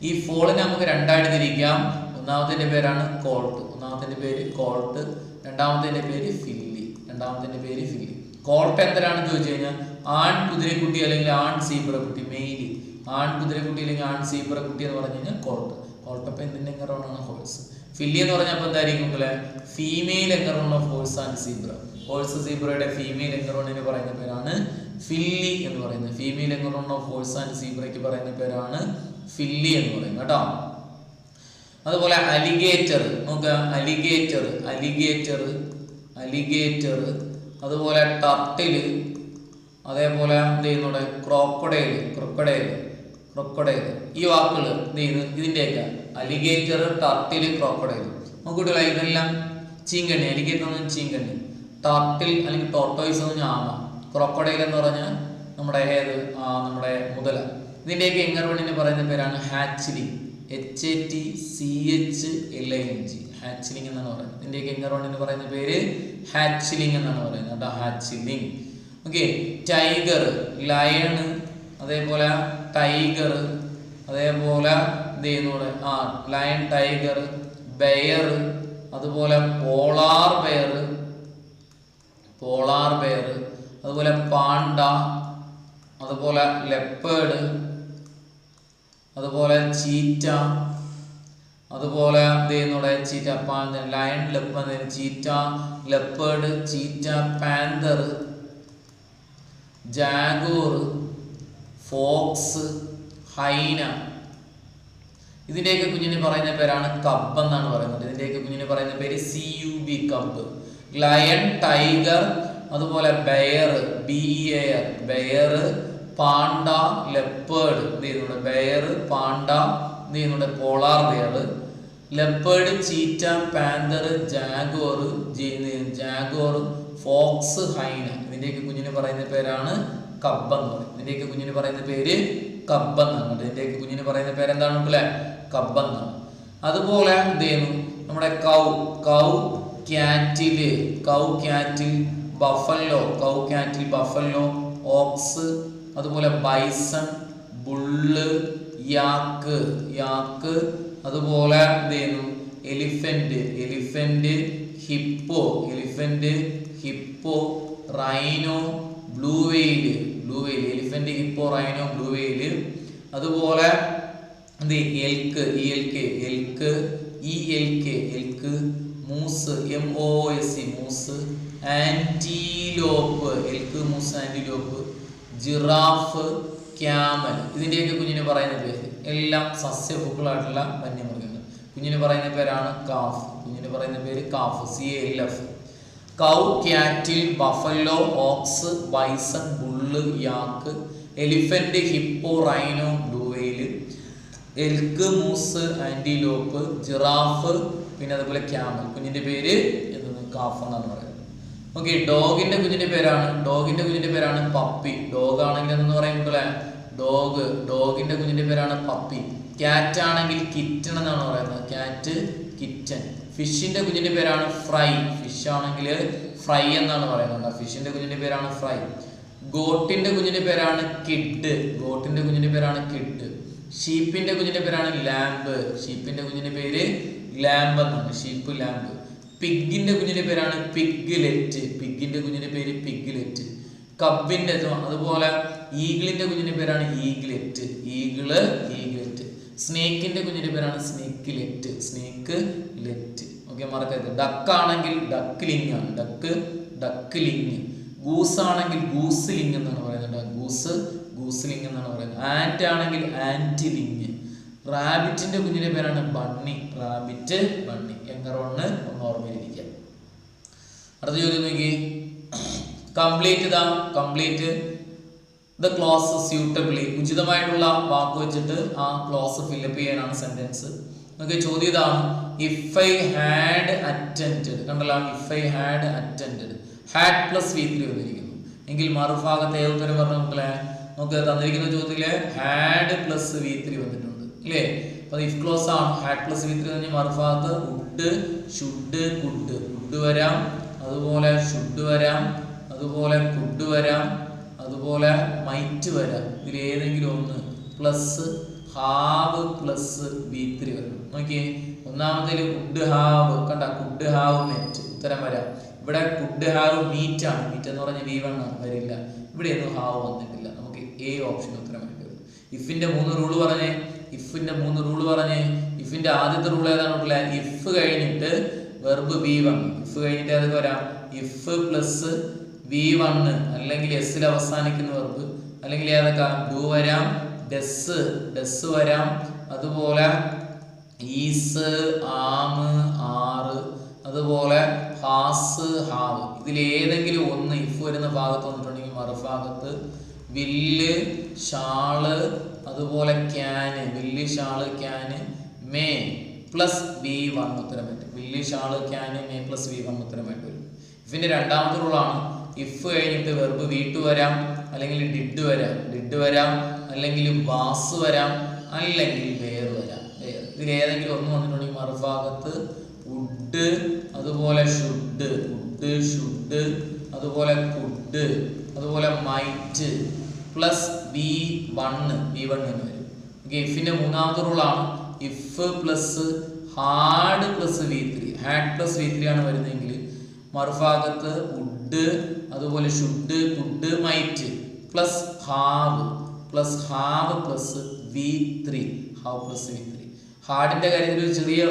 ഈ ഫോളിനെ നമുക്ക് രണ്ടായിട്ട് തിരിക്കാം. ഒന്നാമത്തെ പേരാണ് കോൾട്ട്, ഒന്നാമത്തെ പേര് കോൾട്ട്, രണ്ടാമത്തെ പേര് ഫില്ലി, രണ്ടാമത്തെ പേര് ഫില്ലി. കോൾട്ട് എന്തരാണെന്ന് ചോദിച്ചു കഴിഞ്ഞാൽ ആൺ കുതിരക്കുട്ടി അല്ലെങ്കിൽ ആൺ സീബ്രക്കുട്ടി, മെയിലി ആൺ കുതിരക്കുട്ടി അല്ലെങ്കിൽ ആൺ സീബ്രക്കുട്ടി എന്ന് പറഞ്ഞു കഴിഞ്ഞാൽ കോൾട്ട്. കോൾട്ടപ്പം എന്തിന്റെ എങ്ങറവണ്ണാണ്? ഹോഴ്സ്. ഫില്ലി എന്ന് പറഞ്ഞപ്പോൾ എന്തായിരിക്കും? Female young one of horse and zebra. Horse സീബ്രയുടെ ഫീമെയിൽ എങ്ങറോണിന് പറയുന്ന പേരാണ് ഫില്ലി എന്ന് പറയുന്നത്. Female young one of horse and സീബ്രയ്ക്ക് പറയുന്ന പേരാണ് ഫില്ലി എന്ന് പറയുന്നത് കേട്ടോ. അതുപോലെ അലിഗേറ്റർ നോക്കുക. അലിഗേറ്റർ, അലിഗേറ്റർ, അലിഗേറ്റർ, അതുപോലെ ടർട്ടില്, അതേപോലെ എന്ത് ചെയ്യുന്നുണ്ട്? Crocodile, crocodile, crocodile. ഈ വാക്കുകൾ എന്ത് ചെയ്യുന്നു? ഇതിന്റെയൊക്കെ അലിഗേറ്റർ, ടർട്ടിൽ, ക്രോക്കഡൈൽ. നോക്കൂട്ടില്ല, ഇതെല്ലാം ചീങ്കണ്ണി. അലിഗേറ്റർ എന്ന് പറഞ്ഞാൽ ചീങ്കണ്ണി, ടർട്ടിൽ അല്ലെങ്കിൽ ടോർട്ടോയ്സ് എന്ന് പറഞ്ഞാൽ ആമ, ക്രോക്കഡൈൽ എന്ന് പറഞ്ഞാൽ നമ്മുടെ ഏത്? നമ്മുടെ മുതല. ഇതിന്റെയൊക്കെ എങ്ങറോണിന് പറയുന്ന പേരാണ് ഹാച്ച്ലിംഗ്, HATCHLING, ഹാച്ച്ലിംഗ് എന്നാണ് പറയുന്നത്. ഇതിന്റെയൊക്കെ എങ്ങറോണിന് പറയുന്ന പേര് ഹാച്ച്ലിംഗ് എന്നാണ് പറയുന്നത് കേട്ടോ, ഹാച്ച്ലിംഗ്. ഓക്കെ. ടൈഗർ, ലയൺ, അതേപോലെ ടൈഗർ, അതേപോലെ എന്ത് ചെയ്യുന്നൂടെ? ലയൺ, ടൈഗർ, ബെയർ, അതുപോലെ പോളാർ ബെയർ, പോളാർ ബെയർ, അതുപോലെ പാണ്ട, അതുപോലെ ലെപ്പേർഡ്, അതുപോലെ ചീറ്റ, അതുപോലെ എന്ത് ചെയ്യുന്നൂടെ? Cheetah, lion, leopard, cheetah, leopard, cheetah, panther, jaguar, fox, hyena. ഇതിന്റെയൊക്കെ കുഞ്ഞിന് പറയുന്ന പേരാണ് കബ് എന്നാണ് പറയുന്നത്. ഇതിന്റെയൊക്കെ കുഞ്ഞിന് പറയുന്ന പേര് CUB, കബ്. ലയൺ, ടൈഗർ, അതുപോലെ bear, BEAR, bear, panda, leopard, എന്ത് ചെയ്യുന്നുണ്ട്? ബെയർ, പാണ്ട, എന്ത് ചെയ്യുന്നുണ്ട്? Polar bear, leopard, cheetah, panther, jaguar, jaguar, fox, hyena. ഇതിന്റെയൊക്കെ കുഞ്ഞിന് പറയുന്ന പേരാണ് കബ് എന്ന് പറയും. ഇതിന്റെയൊക്കെ കുഞ്ഞിന് പറയുന്ന പേര് കബ് എന്നാണ്. ഇതിന്റെയൊക്കെ കുഞ്ഞിന് പറയുന്ന പേരെന്താണ്? അല്ലെ, കബ് എന്നാണ്. അതുപോലെ എന്ത് ചെയ്യുന്നു? നമ്മുടെ cow, cow cattle, cow cattle, buffalo, cow cattle, buffalo, ox, അതുപോലെ ബൈസൺ, ബുള്ള്, യാക്ക്, യാക്ക്, അതുപോലെ എന്ത് ചെയ്യുന്നു? Elephant, elephant, hippo, elephant, hippo, rhino, blue whale, blue whale, elephant, hippo, rhino, blue whale. അതുപോലെ എന്ത്? Elk, ELK, elk, ELK, elk, moose, MOOSE, moose, antelope, elk, moose, antelope, giraffe, camel. ഇതിന്റെയൊക്കെ കുഞ്ഞിന് പറയുന്ന പേര് എല്ലാം സസ്യഭുക്കളായിട്ടുള്ള വന്യമൃഗങ്ങൾ. കുഞ്ഞിന് പറയുന്ന പേരാണ് കാഫ്. കുഞ്ഞിന് പറയുന്ന പേര് calf, CALF. Cow, cattle, buffalo, ox, bison, bull, yak, elephant, hippo, rhino, blue whale, elk, moose, antelope, giraffe, പിന്നെ അതുപോലെ ക്യാമൽ. കുഞ്ഞിന്റെ പേര് എന്താണ്? കാഫ് എന്നാണ് പറയുന്നത്. ഓക്കെ. ഡോഗിന്റെ കുഞ്ഞിന്റെ പേരാണ്, ഡോഗിന്റെ കുഞ്ഞിന്റെ പേരാണ് പപ്പി. ഡോഗ് ആണെങ്കിൽ എന്ന് പറയുമ്പോഴേ ഡോഗ്, ഡോഗിന്റെ കുഞ്ഞിന്റെ പേരാണ് പപ്പി. ക്യാറ്റ് ആണെങ്കിൽ കിറ്റൺ എന്നാണ് പറയുന്നത്, ക്യാറ്റ്, കിറ്റൻ. ഫിഷിന്റെ കുഞ്ഞിന്റെ പേരാണ് ഫ്രൈ, ഫിഷ് ആണെങ്കിൽ ഫ്രൈ എന്നാണ് പറയുന്നത്. ഫിഷിന്റെ കുഞ്ഞിന്റെ പേരാണ് ഫ്രൈ. ഗോട്ടിന്റെ കുഞ്ഞിന്റെ പേരാണ് കിഡ്, ഗോട്ടിന്റെ കുഞ്ഞിന്റെ പേരാണ് കിഡ്. ഷീപ്പിന്റെ കുഞ്ഞിന്റെ പേരാണ് ലാംബ്, ഷീപ്പിന്റെ കുഞ്ഞിന്റെ പേര് ലാംബ് എന്നാണ്, ഷീപ്പ്, ലാംബ്. പിഗിന്റെ കുഞ്ഞിന്റെ പേരാണ് പിഗ്ലെറ്റ്, പിഗിന്റെ കുഞ്ഞിന്റെ പേര് പിഗ്ലെറ്റ്. കബിന്റെ, അതുപോലെ ഈഗിളിന്റെ കുഞ്ഞിന്റെ പേരാണ് ഈഗ്ലെറ്റ്, ഈഗിള്, ഈഗ്ലെറ്റ്. സ്നേക്കിന്റെ കുഞ്ഞിന്റെ പേരാണ് സ്നേക്കിലെറ്റ്, സ്നേക്ക് ലെറ്റ്. ഓക്കെ, മറക്കരുത്. ഡക്ക് ആണെങ്കിൽ ഡക്ക്ലിംഗ് ആണ്, ഡക്ക് ഡക്ക്ലിങ്. ഗൂസ് ആണെങ്കിൽ ഗൂസ്ലിങ് എന്നാണ് പറയുന്നത്. ഗൂസ്ലിങ് എന്നാണ് പറയുന്നത്. ആന്റ് ആണെങ്കിൽ ആന്റിലിങ്. റാബിറ്റിന്റെ കുഞ്ഞിന്റെ പേരാണ് ബണ്ണി. Rabbit, bunny. എങ്ങറൊന്ന് ഒന്ന് ഓർമ്മയിലിരിക്കുക. അടുത്ത ചോദ്യം നോക്കി. Complete the clause suitably. ഉചിതമായിട്ടുള്ള വാക്ക് വെച്ചിട്ട് ആ ക്ലോസ് ഫില്ലപ്പ് ചെയ്യാനാണ് സെന്റൻസ്. നമുക്ക് ചോദ്യം ഇതാണ്. If I had attended. കണ്ടല്ലോ, if I had attended. Had plus V3 വന്നിരിക്കുന്നു എങ്കിൽ മറുഭാഗത്ത് ഏത് ഉത്തരം പറഞ്ഞു മക്കളെ? നമുക്ക് തന്നിരിക്കുന്ന ചോദ്യത്തില് ഹാഡ് പ്ലസ് V3 വന്നിട്ടുണ്ട് അല്ലേ? അപ്പൊ ഇഫ് ക്ലോസ് ആണ്. ഹാഡ് പ്ലസ് V3 കഴിഞ്ഞാൽ മറുഭാഗത്ത് വുഡ്, ഷുഡ്, കുഡ്. വുഡ് വരാം, അതുപോലെ ഷുഡ് വരാം, അതുപോലെ കുഡ് വരാം, അതുപോലെ മൈറ്റ് വരാം. ഇതിൽ ഏതെങ്കിലും ഒന്ന് പ്ലസ് ഹാവ് പ്ലസ് V3 വരും. നോക്കിയേ, ഒന്നാമത്തേല് കുഡ് ഹാവ്. കണ്ട, കുഡ് ഹാവ് മെറ്റ് ഉത്തരം വരാം. ഇവിടെ കുഡ് ഹാവ് മീറ്റ് ആണ്. മീറ്റ് എന്ന് പറഞ്ഞാൽ V1 വരില്ല. ഇവിടെ ഒന്നും ഹാവ് വന്നിട്ടില്ല. നമുക്ക് A ഓപ്ഷൻ ഉത്തരമായിട്ട് വരും. ഇഫിന്റെ മൂന്ന് റൂള് പറഞ്ഞേ. ഇഫിന്റെ ആദ്യത്തെ റൂൾ ഏതാണ്? ഇഫ് കഴിഞ്ഞിട്ട് വെർബ് V1. ഇഫ് കഴിഞ്ഞിട്ട് ഏതൊക്കെ വരാം? ഇഫ് പ്ലസ് V1 അല്ലെങ്കിൽ എസ്സിൽ അവസാനിക്കുന്ന വെർബ്, അല്ലെങ്കിൽ ഏതൊക്കെ? ഡു വരാം, ഡസ് വരാം, അതുപോലെ ഈസ്, ആം, ആറ്, അതുപോലെ ഹാസ്, ഹാവ്. ഇതിൽ ഏതെങ്കിലും ഒന്ന് ഇഫ് വരുന്ന ഭാഗത്ത് വന്നിട്ടുണ്ടെങ്കിൽ മറുഭാഗത്ത് വില്ല്, ഷാള്, അതുപോലെ ക്യാന്. വില്ല്, shawl, can, may plus V1 ഉത്തരമായിട്ട്. വില്ല്, shawl, can, may plus V1 ഉത്തരമായിട്ട് വരും. ഇഫിന്റെ രണ്ടാമത്തെ റൂളാണ്. ഇഫ് കഴിഞ്ഞിട്ട് വെർബ് V2 വരാം, അല്ലെങ്കിൽ ഡിഡ് വരാം, അല്ലെങ്കിൽ വാസ് വരാം, അല്ലെങ്കിൽ വേർ വരാം. ഇതിൽ ഏതെങ്കിലും ഒന്ന് വന്നിട്ടുണ്ടെങ്കിൽ മറുഭാഗത്ത് വുഡ്, അതുപോലെ ഷുഡ്, അതുപോലെ കുഡ്, അതുപോലെ മൈറ്റ് പ്ലസ് V1 എന്ന് വരും. ഓക്കെ, ഇഫിന്റെ മൂന്നാമത്തെ റൂളാണ്. If plus had plus V3. Had plus V3 ആണ് വരുന്നതെങ്കിൽ മറുഭാഗത്ത് വുഡ്, അതുപോലെ should, could, might plus have plus V3. Have plus V3. ഹാഡിന്റെ കാര്യത്തിൽ ഒരു ചെറിയ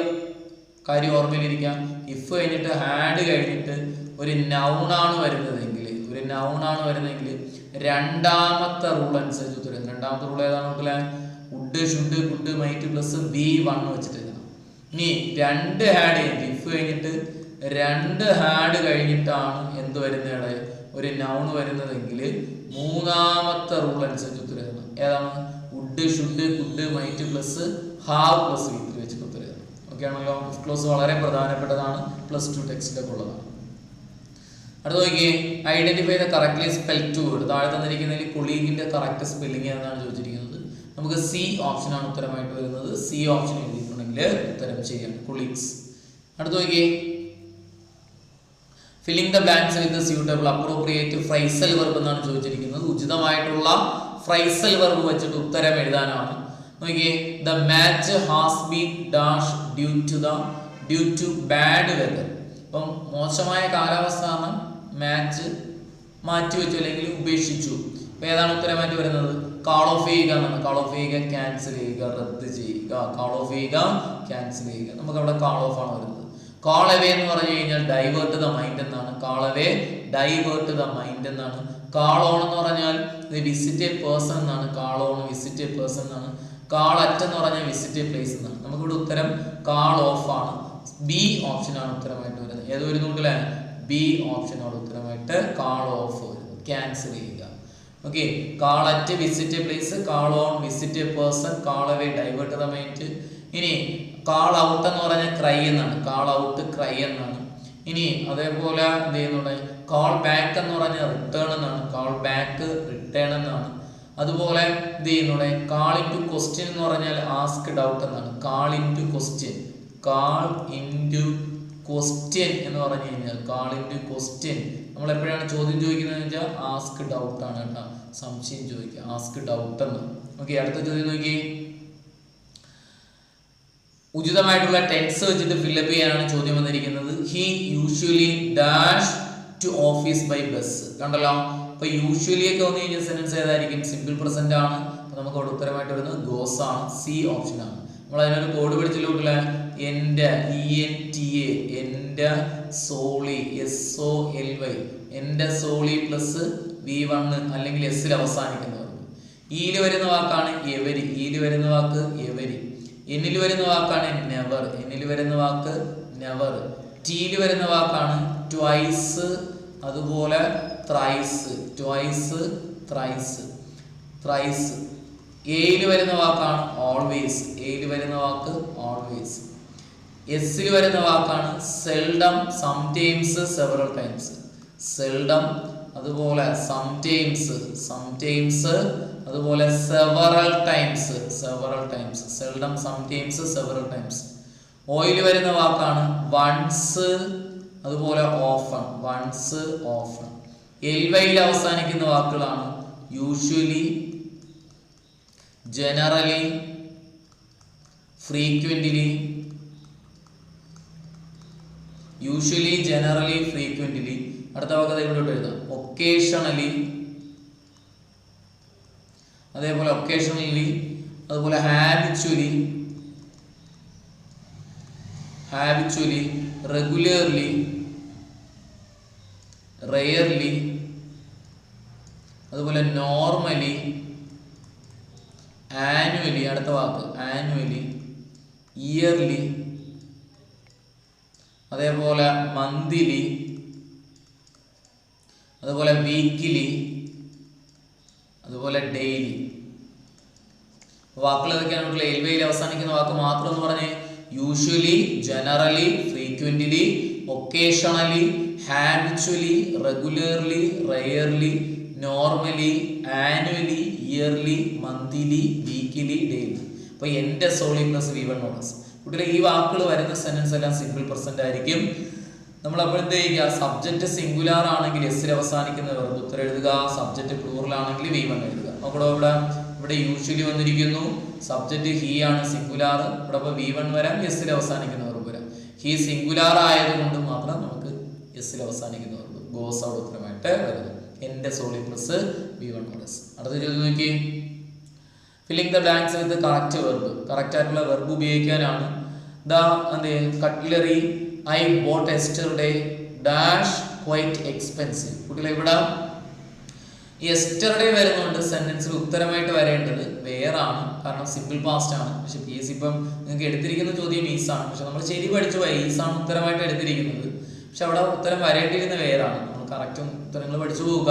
കാര്യം ഓർമ്മയിലിരിക്കാം. ഇഫ് കഴിഞ്ഞിട്ട് ഹാഡ് കഴിഞ്ഞിട്ട് ഒരു നൗണാണ് വരുന്നതെങ്കിൽ രണ്ടാമത്തെ റൂൾ അനുസരിച്ച് ഉത്തരം. രണ്ടാമത്തെ റൂൾ ഏതാണ്? Would, should, could, might plus V1 വെച്ചിട്ട്. ഇനി രണ്ട് ഹാഡ് കഴിഞ്ഞിട്ട് ഇഫ് കഴിഞ്ഞിട്ട് രണ്ട് ഹാഡ് കഴിഞ്ഞിട്ടാണ് എന്ത് വരുന്നത്? ഒരു നൗൺ വരുന്നതെങ്കിൽ മൂന്നാമത്തെ റൂൾ അനുസരിച്ച് ഉത്തരം ഏതാണ്? Would, should, could, might plus have plus V3 വെച്ചിട്ട് ഉത്തരം. ഓക്കെ ആണല്ലോ. ഇഫ് ക്ലോസ് വളരെ പ്രധാനപ്പെട്ടതാണ്. +2 ടെക്സ്റ്റിലൊക്കെ ഉള്ളതാണ്. അടുത്ത നോക്കിയേ. Identify the correctly spelled word. താഴെ തന്നിരിക്കുന്നതിൽ കൊളീഗിന്റെ കറക്റ്റ് സ്പെല്ലിംഗ് എന്നാണ് ചോദിച്ചിരിക്കുന്നത്. നമുക്ക് C ഓപ്ഷനാണ് ഉത്തരമായിട്ട് വരുന്നത്. C ഓപ്ഷൻ എഴുതിയിട്ടുണ്ടെങ്കിൽ ഉത്തരം ചെയ്യാം, കൊളീഗ്സ്. അടുത്ത നോക്കിയേ. Filling the blanks with suitable appropriate phrasal verb എന്നാണ് ചോദിച്ചിരിക്കുന്നത്. ഉചിതമായിട്ടുള്ള ഫ്രൈസൽ വെർബ് വെച്ചിട്ട് ഉത്തരം എഴുതാനാണ്. നോക്കിയേ. The match has been dash due to bad weather. അപ്പം മോശമായ കാലാവസ്ഥ കാരണം മാച്ച് മാറ്റിവെച്ചു അല്ലെങ്കിൽ ഉപേക്ഷിച്ചു. അപ്പൊ ഏതാണ് ഉത്തരമായിട്ട് വരുന്നത്? കാൾ ഓഫ് ചെയ്യുക എന്നാണ്. കാൾ ഓഫ് ചെയ്യുക, ക്യാൻസൽ ചെയ്യുക, റദ്ദ് ചെയ്യുക. കാൾ ഓഫ് ചെയ്യുക, ക്യാൻസൽ ചെയ്യുക. നമുക്ക് അവിടെ കാൾ ഓഫ് ആണ് വരുന്നത്. കാൾ അവേ എന്ന് പറഞ്ഞു കഴിഞ്ഞാൽ ഡൈവേർട്ട് ദ മൈൻഡ് എന്നാണ്. Call away, divert the mind എന്നാണ്. കാൾ ഓൺ എന്ന് പറഞ്ഞാൽ വിസിറ്റ് എ പേഴ്സൺ എന്നാണ്. Call on, visit a person എന്നാണ്. കാൾ അറ്റ് എന്ന് പറഞ്ഞാൽ വിസിറ്റ് എ പ്ലേസ് എന്നാണ്. നമുക്കിവിടെ ഉത്തരം കാൾ ഓഫ് ആണ്. B ഓപ്ഷനാണ് ഉത്തരമായിട്ട് വരുന്നത്. ഏത് വരുന്നുണ്ടല്ലേ? B ഓപ്ഷനാണ് ഉത്തരമായിട്ട് കാൾ ഓഫ് വരുന്നത്. ക്യാൻസൽ ചെയ്യുക. Okay. Call at, visit a place. Call on, visit a person. Call away, divert the mind. ഇനി കാൾ ഔട്ട് എന്ന് പറഞ്ഞാൽ ക്രൈ എന്നാണ്. കാൾ ഔട്ട്, ക്രൈ എന്നാണ്. ഇനി അതേപോലെ എന്ത് ചെയ്യുന്നുണ്ട്? കാൾ ബാക്ക് എന്ന് പറഞ്ഞാൽ റിട്ടേൺ എന്നാണ്. കാൾ ബാക്ക്, റിട്ടേൺ എന്നാണ്. അതുപോലെ എന്ത് ചെയ്യുന്നുണ്ട്? കാൾ ഇൻ ടു ക്വസ്റ്റ്യൻ എന്ന് പറഞ്ഞാൽ ആസ്ക്ഡ് ഔട്ട് എന്നാണ്. Call into question, call into question എന്ന് പറഞ്ഞു കഴിഞ്ഞാൽ കാൾ ഇൻ ടു ക്വസ്റ്റ്യൻ. നമ്മൾ എപ്പോഴാണ് ചോദ്യം ചോദിക്കുന്നത് വെച്ചാൽ ആസ്ക്ഡ് ഔട്ട് ആണ് കേട്ടോ. സംശയം ചോദിക്കുക, ആസ്ക്ഡ് ഔട്ട് എന്ന്. ഓക്കെ, അടുത്ത ചോദ്യം നോക്കി. ഉചിതമായിട്ടുള്ള ടെൻസ് വെച്ചിട്ട് ഫില്ലപ്പ് ചെയ്യാനാണ് ചോദ്യം വന്നിരിക്കുന്നത്. He usually dash to office by bus. കണ്ടല്ലോ. അപ്പൊ യൂഷ്വലി ഒക്കെ വന്നു കഴിഞ്ഞാൽ സെന്റൻസ് ഏതായിരിക്കും? സിമ്പിൾ പ്രസന്റ് ആണ്. അപ്പൊ നമുക്ക് അവിടെ ഉത്തരമായിട്ട് വരുന്നത് ഗോസ് ആണ്. C ഓപ്ഷൻ ആണ്. നമ്മൾ അതിനൊരു കോഡ് പഠിച്ചില്ല. എൻ്റെ ENTA, എൻ്റെ സോളി, SOLY, എൻ്റെ സോളി പ്ലസ് V1 അല്ലെങ്കിൽ എസ്സിൽ അവസാനിക്കുന്ന വെർബ്. ഈയിൽ വരുന്ന വാക്കാണ് എവരി, ഈയിൽ വരുന്ന വാക്ക് എവരി. എന്നിൽ വരുന്ന വാക്കാണ് നെവർ, എന്നിൽ വരുന്ന വാക്ക് നെവർ. ടീയിൽ വരുന്ന വാക്കാണ് ട്വൈസ്, അതുപോലെ ത്രൈസ്, ട്വൈസ്, ത്രൈസ്, ത്രൈസ്. എയിൽ വരുന്ന വാക്കാണ് ഓൾവേസ്, എയിൽ വരുന്ന വാക്ക് ഓൾവേസ്. എസ്സിൽ വരുന്ന വാക്കാണ് seldom, sometimes, several times. Seldom, അതുപോലെ സംടൈംസ്, സംടൈംസ്, അതുപോലെ several times, several times. Seldom, sometimes, several times. Oil വരുന്ന വാക്കാണ് വൺസ്, അതുപോലെ ഓഫൺ, വൺസ്, ഓഫൺ. എൽവയിൽ അവസാനിക്കുന്ന വാക്കുകളാണ് usually, generally, frequently, usually, generally, frequently. അടുത്ത വാക്ക് ഇവിടെ എഴുതാം, ഒക്കേഷണലി, അതേപോലെ ഒക്കേഷണലി, അതുപോലെ ഹാബിച്വലി, ഹാബിച്വലി, റെഗുലർലി, റെയർലി, അതുപോലെ നോർമലി, ആനുവലി, അടുത്ത വാക്ക് ആനുവലി, ഇയർലി, അതേപോലെ മന്ത്ലി, അതുപോലെ വീക്കിലി, അതുപോലെ ഡെയിലി. വാക്കുകൾ ഏതൊക്കെയാണെന്നുള്ള എൽവയിൽ അവസാനിക്കുന്ന വാക്ക് മാത്രം എന്ന് പറഞ്ഞേ usually, generally, frequently, occasionally, habitually, regularly, rarely, normally, annually, yearly, monthly, weekly, daily. അപ്പൊ എൻ്റെ സോളി പ്ലസ് V1 നോട്ടസ്. കുട്ടികളെ ഈ വാക്കുകൾ വരുന്ന സെന്റൻസ് എല്ലാം സിമ്പിൾ പ്രസന്റ് ആയിരിക്കും. നമ്മൾ അപ്പോഴത്തേക്ക് സബ്ജക്റ്റ് സിംഗുലാർ ആണെങ്കിൽ എസ്സിൽ അവസാനിക്കുന്ന വെർബ് ഉത്തരം എഴുതുക, സബ്ജക്റ്റ് പ്ലൂറൽ ആണെങ്കിൽ V1 എഴുതുക. നോക്കടോ, ഇവിടെ യൂഷ്വലി വന്നിരിക്കുന്നു, സബ്ജക്റ്റ് ഹി ആണ് സിംഗുലാർ, ഇവിടെ ഇപ്പോൾ V1 വരാം, എസ്സിൽ അവസാനിക്കുന്ന വെർബ് വരാം. ഹി സിംഗുലാർ ആയതുകൊണ്ട് മാത്രം നമുക്ക് എസ്സിൽ അവസാനിക്കുന്ന വെർബ് ഗോസ് ഔട്ട് ഉത്തരമായിട്ട് വരുന്നു. എൻ്റെ സോളി പ്ലസ് V1 നോട്ടസ്. അടുത്ത ചോദ്യം നോക്കി, filling the blanks with correct verb. Correct ആയിട്ടുള്ള വെർബ് ഉപയോഗിക്കാനാണ്. Cutlery I boat yesterday dash quite expensive. കുട്ടികളെ ഇവിടെ യെസ്റ്റർഡേ വരുന്നുണ്ട്, സെന്റൻസിൽ ഉത്തരമായിട്ട് വരേണ്ടത് വേറാണ്, കാരണം സിമ്പിൾ പാസ്റ്റ് ആണ്. പക്ഷെ PSC ഇപ്പം നിങ്ങൾക്ക് എടുത്തിരിക്കുന്ന ചോദ്യം ഈസാണ്, പക്ഷെ നമ്മൾ ശരി പഠിച്ചു പോയി, ഈസാണ് ഉത്തരമായിട്ട് എടുത്തിരിക്കുന്നത്. പക്ഷെ അവിടെ ഉത്തരം വരേണ്ടിയിരുന്ന വേറാണ്. നമ്മൾ കറക്റ്റ് ഉത്തരങ്ങൾ പഠിച്ചു പോവുക.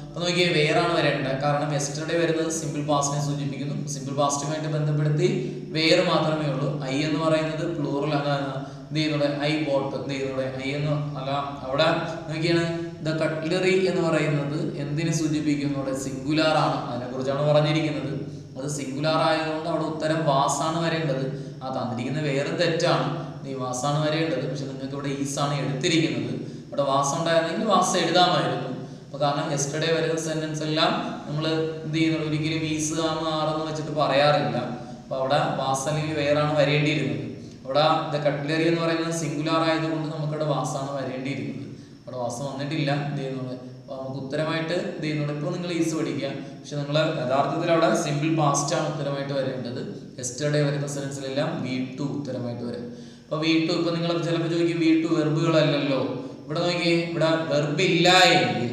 അപ്പൊ നോക്കിയേ, വേറാണ് വരേണ്ടത്, കാരണം യെസ്റ്റർഡേ വരുന്നത് സിമ്പിൾ പാസ്റ്റിനെ സൂചിപ്പിക്കുന്നു. സിമ്പിൾ പാസ്റ്റുമായിട്ട് ബന്ധപ്പെടുത്തി വേറ് മാത്രമേ ഉള്ളൂ. ഐ എന്ന് പറയുന്നത് പ്ലൂറൽ, എന്ത് ചെയ്യുന്നത്, ഐ ബോട്ട്, എന്ത് ചെയ്യുന്നത്, ഐ എന്ന് അല്ല. അവിടെ നോക്കിയാണ് ദ കട്ട്ലറി എന്ന് പറയുന്നത് എന്തിനെ സൂചിപ്പിക്കുന്നു, സിംഗുലാർ ആണ്, അതിനെ കുറിച്ചാണ് പറഞ്ഞിരിക്കുന്നത്. അത് സിംഗുലാർ ആയതുകൊണ്ട് അവിടെ ഉത്തരം വാസാണ് വരേണ്ടത്. ആ തന്നിരിക്കുന്ന വേറെ തെറ്റാണ്, ഈ വാസാണ് വരേണ്ടത്. പക്ഷെ നിങ്ങൾക്ക് ഇവിടെ ഈസാണ് എടുത്തിരിക്കുന്നത്. ഇവിടെ വാസം ഉണ്ടായിരുന്നെങ്കിൽ വാസം എഴുതാമായിരുന്നു. അപ്പൊ കാരണം യെസ്റ്റർഡേ വരുന്ന സെന്റൻസ് എല്ലാം നമ്മൾ എന്ത് ചെയ്യുന്നത്, ഒരിക്കലും ഈസ് ആണെന്ന് വെച്ചിട്ട് പറയാറില്ല. അപ്പൊ അവിടെ വാസ് അല്ലെങ്കിൽ വേറാണ് വരേണ്ടിയിരുന്നത്. അവിടെ ദ കട്ട്ലറി എന്ന് പറയുന്നത് സിംഗുലാർ ആയതുകൊണ്ട് നമുക്കിവിടെ വാസാണ് വരേണ്ടിയിരുന്നത്. അവിടെ വാസം വന്നിട്ടില്ല. എന്ത് ചെയ്യുന്നത്, അപ്പൊ നമുക്ക് ഉത്തരമായിട്ട് എന്ത് ചെയ്യുന്നത്, ഇപ്പോൾ നിങ്ങൾ ഈസ് പഠിക്കുക, പക്ഷെ നിങ്ങൾ യഥാർത്ഥത്തിൽ അവിടെ സിമ്പിൾ പാസ്റ്റ് ആണ് ഉത്തരമായിട്ട് വരേണ്ടത്. യെസ്റ്റർഡേ വരുന്ന സെന്റൻസിലെല്ലാം V2 ഉത്തരമായിട്ട് വരും. അപ്പൊ V2 ഇപ്പൊ നിങ്ങൾ ചിലപ്പോൾ ചോദിക്കും, V2 വെർബുകളല്ലല്ലോ. ഇവിടെ നോക്കിയേ, ഇവിടെ വെർബ് ഇല്ല എങ്കിൽ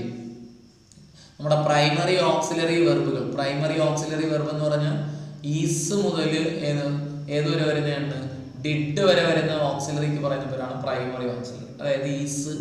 നമ്മുടെ പ്രൈമറി ഓക്സിലറി വെർബുകൾ, പ്രൈമറി ഓക്സിലറി വെർബ് എന്ന് പറഞ്ഞാൽ ഈസ് മുതൽ ഏതുവരെ വരുന്നതാണ്, ഡിഡ് വരെ വരുന്ന ഓക്സിലറിക്ക് പറയുന്ന പേരാണ് പ്രൈമറി ഓക്സിലറി. അതായത് ഈസ്,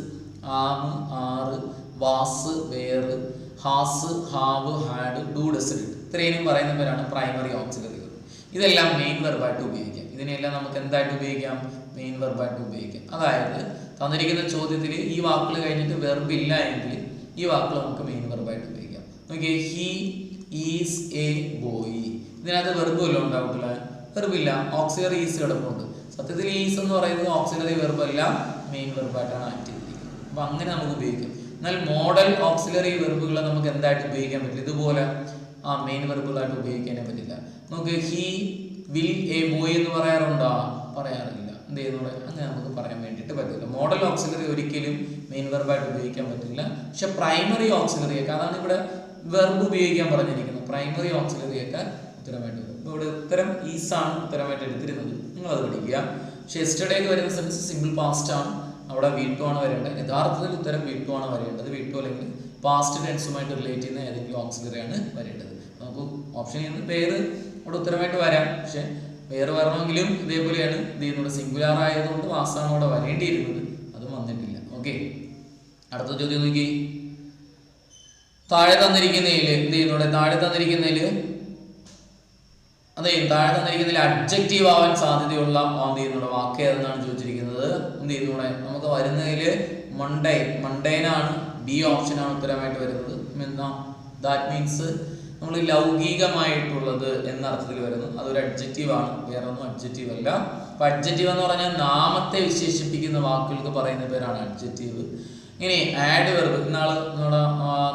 ആമ്, ആറ്, was, were, has, have, had, do, does, did, ഇത്രയും പറയുന്ന പേരാണ് പ്രൈമറി ഓക്സിലറി വെർബ്. ഇതെല്ലാം മെയിൻ വെർബായിട്ട് ഉപയോഗിക്കാം. ഇതിനെല്ലാം നമുക്ക് എന്തായിട്ട് ഉപയോഗിക്കാം, മെയിൻ വെർബായിട്ട് ഉപയോഗിക്കാം. അതായത് തന്നിരിക്കുന്ന ചോദ്യത്തിൽ ഈ വാക്കുകൾ കഴിഞ്ഞിട്ട് വെർബ് ഇല്ല എങ്കിൽ ഈ വാക്കുകൾ നമുക്ക് മെയിൻ വെർബായിട്ട് ഉപയോഗിക്കാം. നോക്കിയേ, ഹി ഈസ് എ ബോയ്. ഇതിനകത്ത് വെർബ് വല്ലതും ഉണ്ടാവില്ല, വെർബില്ല, ഓക്സിലറി ഈസ് കിടപ്പുണ്ട്. സത്യത്തിൽ ഈസ് എന്ന് പറയുന്നത് ഓക്സിലറി വെർബ് അല്ല, മെയിൻ വെർബായിട്ടാണ് ആക്ട് ചെയ്തിരിക്കുന്നത്. അപ്പൊ അങ്ങനെ നമുക്ക് ഉപയോഗിക്കാം. എന്നാൽ മോഡൽ ഓക്സിലറി വെർബുകളെ നമുക്ക് എന്തായിട്ട് ഉപയോഗിക്കാൻ പറ്റില്ല, ഇതുപോലെ മെയിൻ വെർബുകളായിട്ട് ഉപയോഗിക്കാനേ പറ്റില്ല. നമുക്ക് ഹി വിൽ എ ബോയ് എന്ന് പറയാറുണ്ടോ, പറയാറില്ല. എന്ത് ചെയ്യുന്നത്, അങ്ങനെ നമുക്ക് പറയാൻ വേണ്ടിയിട്ട് പറ്റില്ല. മോഡൽ ഓക്സിലറി ഒരിക്കലും മെയിൻ വെർബായിട്ട് ഉപയോഗിക്കാൻ പറ്റില്ല. പക്ഷെ പ്രൈമറി ഓക്സിലറിയൊക്കെ, അതാണ് ഇവിടെ വെർബ് ഉപയോഗിക്കാൻ പറഞ്ഞിരിക്കുന്നത്, പ്രൈമറി ഓക്സിലറിയൊക്കെ ഉത്തരമായിട്ട് വരും. ഇവിടെ ഉത്തരം ഈസാണ് ഉത്തരമായിട്ട് എടുത്തിരുന്നത്, നിങ്ങൾ അത് പഠിക്കുക. പക്ഷെ യെസ്റ്റർഡേക്ക് വരുന്ന സെൻസ് സിമ്പിൾ പാസ്റ്റ് ആണ്, അവിടെ V2 ആണ് വരേണ്ടത്. യഥാർത്ഥത്തിൽ ഉത്തരം V2 ആണ് വരേണ്ടത്. V2 അല്ലെങ്കിൽ പാസ്റ്റ് ടെൻസുമായിട്ട് റിലേറ്റ് ചെയ്യുന്ന ഏതെങ്കിലും ഓക്സിലറി ആണ് വരേണ്ടത്. നമുക്ക് ഓപ്ഷൻ ചെയ്യുന്നത് പേര് അവിടെ ഉത്തരമായിട്ട് വരാം. പക്ഷെ പേര് വരണമെങ്കിലും ഇതേപോലെയാണ് ഇത് ചെയ്യുന്നത്. സിംഗുലാർ ആയതുകൊണ്ട് വാസാണ് അവിടെ വരേണ്ടിയിരുന്നത്, അതും വന്നിട്ടില്ല. ഓക്കെ, അടുത്ത ചോദ്യം നോക്കി. താഴെ തന്നിരിക്കുന്നതിൽ എന്ത് ചെയ്യുന്നുണ്ട്? താഴെ തന്നിരിക്കുന്നതിൽ അഡ്ജക്റ്റീവ് ആവാൻ സാധ്യതയുള്ള എന്ത് ചെയ്യുന്നുണ്ട് വാക്ക് ഏതെന്നാണ് ചോദിച്ചിരിക്കുന്നത്. എന്ത് ചെയ്യുന്നൂടെ നമുക്ക് വരുന്നതിൽ മണ്ടൈനാണ്, ബി ഓപ്ഷനാണ് ഉത്തരമായിട്ട് വരുന്നത്. എന്താ ദാറ്റ് മീൻസ് നമ്മൾ ലൗകികമായിട്ടുള്ളത് എന്ന അർത്ഥത്തിൽ വരുന്നു. അതൊരു അഡ്ജക്റ്റീവ് ആണ്, വേറെ ഒന്നും അഡ്ജക്റ്റീവ് അല്ല. അപ്പൊ അഡ്ജക്റ്റീവ് എന്ന് പറഞ്ഞാൽ നാമത്തെ വിശേഷിപ്പിക്കുന്ന വാക്കുകൾക്ക് പറയുന്ന പേരാണ് അഡ്ജക്റ്റീവ്. ഇനി ആഡ് വെർബ് ഇന്നാള്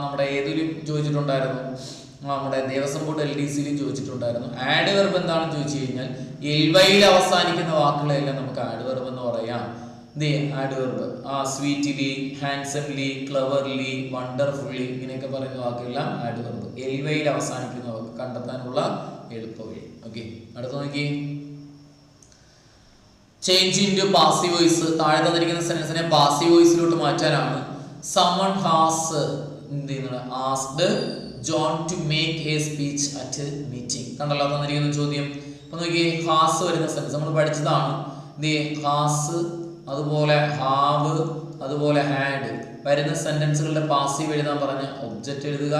നമ്മുടെ ഏതിലും ചോദിച്ചിട്ടുണ്ടായിരുന്നു, നമ്മുടെ ദേവസ്വം ബോർഡ് LDCയിലും ചോദിച്ചിട്ടുണ്ടായിരുന്നു. ആഡ് വെർബ് എന്താണെന്ന് ചോദിച്ചു കഴിഞ്ഞാൽ എൽവയിൽ അവസാനിക്കുന്ന വാക്കുകളെല്ലാം നമുക്ക് ആഡ് വെർബ് എന്ന് പറയാം. Adverb sweetly, handsomely, cleverly, wonderfully ഇങ്ങനെയൊക്കെ പറയുന്ന വാക്കെല്ലാം ആഡ് വെർബ്, എൽവയിൽ അവസാനിക്കുന്ന വാക്ക് കണ്ടെത്താനുള്ള എളുപ്പവഴി. ഓക്കെ, അടുത്ത നോക്കി. Change into passive voice. താഴെ തന്നിരിക്കുന്ന സെന്റൻസിനെ പാസീവ് വോയിസിലോട്ട് മാറ്റാനാണ്. someone has asked John to make a speech at a meeting. കണ്ടല്ലോ തന്നിരിക്കുന്ന ചോദ്യം. അപ്പൊ നോക്കി, ഹാസ് വരുന്ന സെന്റൻസ് നമ്മൾ പഠിച്ചതാണ്. ഹാസ്, അതുപോലെ ഹാവ്, അതുപോലെ ഹാഡ് വരുന്ന സെന്റൻസുകളുടെ പാസീവ് എഴുതാൻ പറഞ്ഞ ഒബ്ജക്റ്റ് എഴുതുക.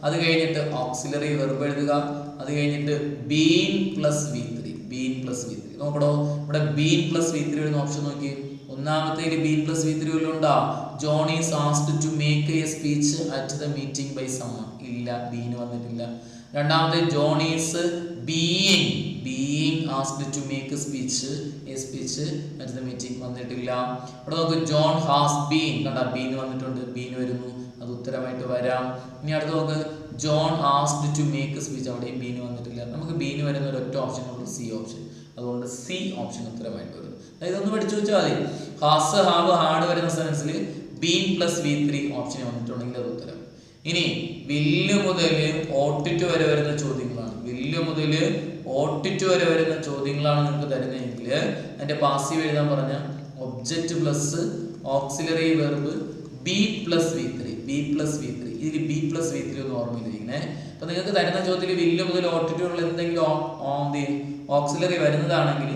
അത് കഴിഞ്ഞിട്ട് ഓക്സിലറി വെർബ് എഴുതുക. അത് കഴിഞ്ഞിട്ട് been plus V3. Been plus V3 നോക്കണോ. ഇവിടെ ബീൻ പ്ലസ് V3 വരുന്ന ഓപ്ഷൻ നോക്കി. ഒന്നാമത്തേൽ ബീൻ പ്ലസ് V3 വല്ലതും ഉണ്ടോ? John is asked to make a speech at the meeting by summon. ഇല്ല, ബീൻ വന്നിട്ടില്ല. രണ്ടാമത്തെ John is being asked to make a speech at the meeting വന്നിട്ടില്ല. ഇവിടെ നോക്ക്, ജോൺ ഹാസ് ബീൻ. കണ്ട, ബീൻ വന്നിട്ടുണ്ട്, ബീൻ വരുന്നു, അത് ഉത്തരമായിട്ട് വരാം. ഇനി അടുത്ത് നോക്ക്, John asked to make a speech, അവിടെയും ബീൻ വന്നിട്ടില്ല. നമുക്ക് ബീൻ വരുന്ന ഒരു ഒറ്റ ഓപ്ഷൻ ഉള്ളൂ, സി ഓപ്ഷൻ. അതുകൊണ്ട് സി ഓപ്ഷൻ ഉത്തരമായിട്ട് വരും. ഇതൊന്ന് പഠിച്ചു വെച്ചാൽ മതി. ഹാസ്, ഹാവ്, ഹാഡ് വരുന്ന സെൻസിൽ ബീൻ പ്ലസ് V3 ഓപ്ഷൻ വന്നിട്ടുണ്ടെങ്കിൽ അത് ഉത്തരം. ഇനി വില്ല് മുതൽ ഓട്ടിറ്റ് വരെ വരുന്ന ചോദ്യങ്ങളാണ്. വില്ല് മുതൽ ഓട്ടിറ്റ് വരെ വരുന്ന ചോദ്യങ്ങളാണ് നിങ്ങൾക്ക് തരുന്നതെങ്കിൽ അതിന്റെ പാസീവ് എഴുതാൻ പറഞ്ഞ object plus auxiliary verb B plus V3. ഇതിൽ ബി പ്ലസ് V3 ഒന്ന് ഓർമ്മയിലിരിക്കണേ. അപ്പൊ നിങ്ങൾക്ക് തരുന്ന ചോദ്യത്തിൽ വില്ല് മുതൽ ഓട്ടിറ്റുള്ള എന്തെങ്കിലും ഓക്സിലറി വരുന്നതാണെങ്കിൽ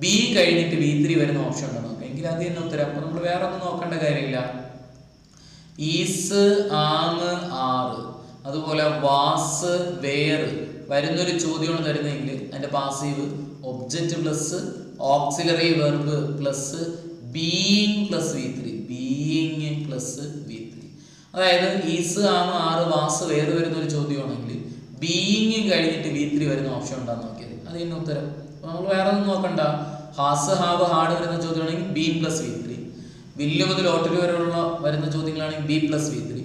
ബി കഴിഞ്ഞിട്ട് V3 വരുന്ന ഓപ്ഷൻ ഉണ്ടോ നോക്കാം, എങ്കിൽ അത് തന്നെ ഉത്തരം. അപ്പൊ നമ്മൾ വേറെ ഒന്നും നോക്കേണ്ട കാര്യമില്ല. ഈസ്, ആമ്, ആറ്, അതുപോലെ വാസ്, വേർ വരുന്നൊരു ചോദ്യമാണ് തരുന്നതെങ്കിൽ അതിന്റെ passive object plus auxiliary verb plus being plus V3. അതായത് ഈസ്, ആമ്, ആറ്, വാസ്, വേർ വരുന്ന ഒരു ചോദ്യമാണെങ്കിൽ ബീയിങ് കഴിഞ്ഞിട്ട് V3 വരുന്ന ഓപ്ഷൻ ഉണ്ടാന്ന് നോക്കിയത്, അത് തന്നെ ഉത്തരം. നമ്മൾ വേറെ ഒന്നും നോക്കണ്ട. ഹാസ്, ഹാവ്, ഹാഡ് വരുന്ന ചോദ്യമാണെങ്കിൽ ബീൻ പ്ലസ് V3. വില്ല് മുതൽ ഓട്ടിറ്റ് വരെയുള്ള വരുന്ന ചോദ്യങ്ങളാണെങ്കിൽ ബി പ്ലസ് V3.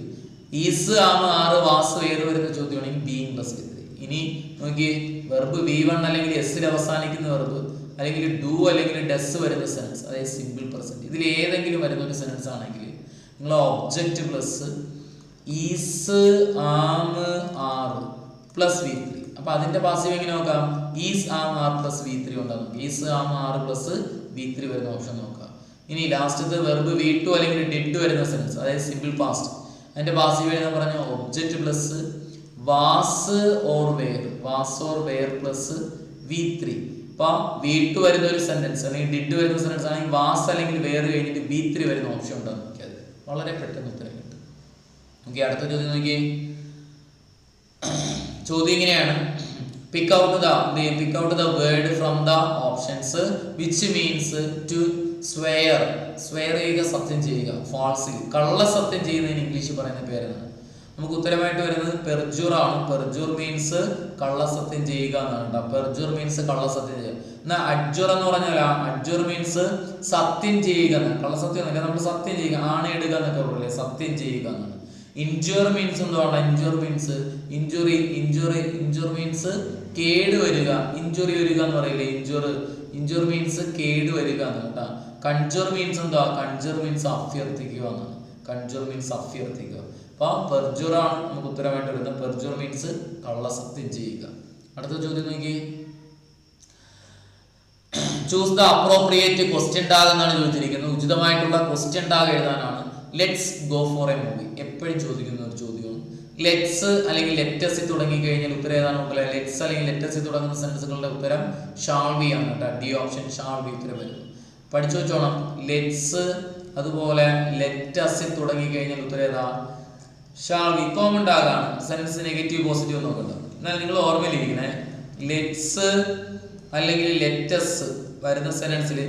ഈസ്, ആമ്, ആറ്, വാസ്, വേർ വരുന്ന ചോദ്യമാണെങ്കിൽ ബീൻ പ്ലസ് V3. ഇനി നോക്കി, വെർബ് V1 അല്ലെങ്കിൽ എസ്സിൽ അവസാനിക്കുന്ന വെർബ് അല്ലെങ്കിൽ ഡു അല്ലെങ്കിൽ ഡസ് വരുന്ന സെൻസ്, അതായത് സിമ്പിൾ പ്രസന്റ്, ഇതിൽ ഏതെങ്കിലും വരുന്ന ഒരു സെൻസ് ആണെങ്കിൽ നിങ്ങൾ ഒബ്ജക്റ്റ് പ്ലസ് ഈസ്, ആമ്, ആറ് പ്ലസ് V3. അപ്പൊ അതിന്റെ പാസീവ് എങ്ങനെ നോക്കാം? Is, am, R plus V3 ഉണ്ടാകും. Is, am, R plus V3 വരുന്ന ഓപ്ഷൻ നോക്കാം. ഇനി ലാസ്റ്റത്തെ വെർബ് V2 അല്ലെങ്കിൽ ഡിഡ് വരുന്ന സെൻസ്, അതായത് സിമ്പിൾ പാസ്റ്റ്, അതിന്റെ പാസീവ് എന്ന് പറഞ്ഞ object plus was or were plus V3. അപ്പൊ V2 വരുന്ന ഒരു സെന്റൻസ് അല്ലെങ്കിൽ ഡിഡ് വരുന്ന സെന്റൻസ് ആണെങ്കിൽ വാസ് അല്ലെങ്കിൽ വെയർ കഴിഞ്ഞിട്ട് V3 വരുന്ന ഓപ്ഷൻ ഉണ്ടാകും. നോക്കിയത് വളരെ പെട്ടെന്ന് ഉത്തരം കിട്ടും. ഓക്കെ, അടുത്ത ചോദ്യം നോക്കിയേ. ചോദ്യം ഇങ്ങനെയാണ്, pick out the word from the options which means to swear ചെയ്യുക, സത്യം ചെയ്യുക. ഫാൾസിൽ, കള്ള സത്യം ചെയ്യുന്നതിന് ഇംഗ്ലീഷ് പറയുന്ന പേരാണ്. നമുക്ക് ഉത്തരമായിട്ട് വരുന്നത് പെർജൂർ ആണ്. പെർജൂർ മീൻസ് കള്ളസത്യം ചെയ്യുക എന്നാണ്. പെർജൂർ മീൻസ് കള്ളസത്യം ചെയ്യുക. എന്നാൽ അഡ്ജൂർ എന്ന് പറഞ്ഞാൽ അഡ്ജൂർ മീൻസ് സത്യം ചെയ്യുക എന്നാണ്. കള്ളസത്യം എന്നല്ല, നമ്മൾ സത്യം ചെയ്യുക, ആണയിടുക എന്നൊക്കെ പറയില്ലേ, സത്യം ചെയ്യുക എന്നാണ്. ഇൻജുർ മീൻസ് എന്താണ്? ഇൻജുർ മീൻസ് ഇൻജുർ മീൻസ് കേട് വരിക, ഇഞ്ചുറി വരിക എന്ന് പറയില്ലേ, ഇഞ്ചുർ മീൻസ് കേട് വരിക എന്നാണ് കേട്ടോ. കൺജുർ മീൻസ് എന്താ? കൺജുർ മീൻസ് അഭ്യർത്ഥിക്കുക എന്നാണ്. കൺജുർ മീൻസ് അഭ്യർത്ഥിക്കുക. അപ്പൊ പെർജുർ ആണ് നമുക്ക് ഉത്തരമായിട്ട് വരുന്നത്. പെർജുർ മീൻസ് കള്ളസത്യം ചെയ്യുക. അടുത്ത ചോദ്യം നോക്കി, choose the appropriate question tag എന്നാണ് ചോദിച്ചിരിക്കുന്നത്. ഉചിതമായിട്ടുള്ള ക്വസ്റ്റ്യൻ ടാഗ് എഴുതാനാണ് let's go for A movie. എപ്പോഴും ചോദിക്കുന്ന ഒരു ചോദ്യമാണ്. ലെറ്റ്സ് അല്ലെങ്കിൽ ലെറ്റസ് തുടങ്ങി കഴിഞ്ഞാൽ ഉത്തരം ഏതാണ് മക്കളെ? ലെറ്റ്സ് അല്ലെങ്കിൽ ലെറ്റസ് തുടങ്ങുന്ന സെന്റൻസുകളുടെ ഉത്തരം ഷാൾ ബി ആണ് കേട്ടോ. ഡി ഓപ്ഷൻ ഷാൾ ബി ഉത്തരം വരുന്നു. പഠിച്ചു വെച്ചോണം. ലെറ്റ്സ് അതുപോലെ ലെറ്റസ് തുടങ്ങി കഴിഞ്ഞാൽ ഉത്തരം ഏതാ? Shall be. കോമൺ ടാഗാണ്. സെന്റൻസ് നെഗറ്റീവ് പോസിറ്റീവ് നോക്കണ്ട. എന്നാൽ നിങ്ങൾ ഓർമ്മയിലിരിക്കണേ, ലെറ്റ്സ് അല്ലെങ്കിൽ ലെറ്റസ് വരുന്ന സെന്റൻസിൽ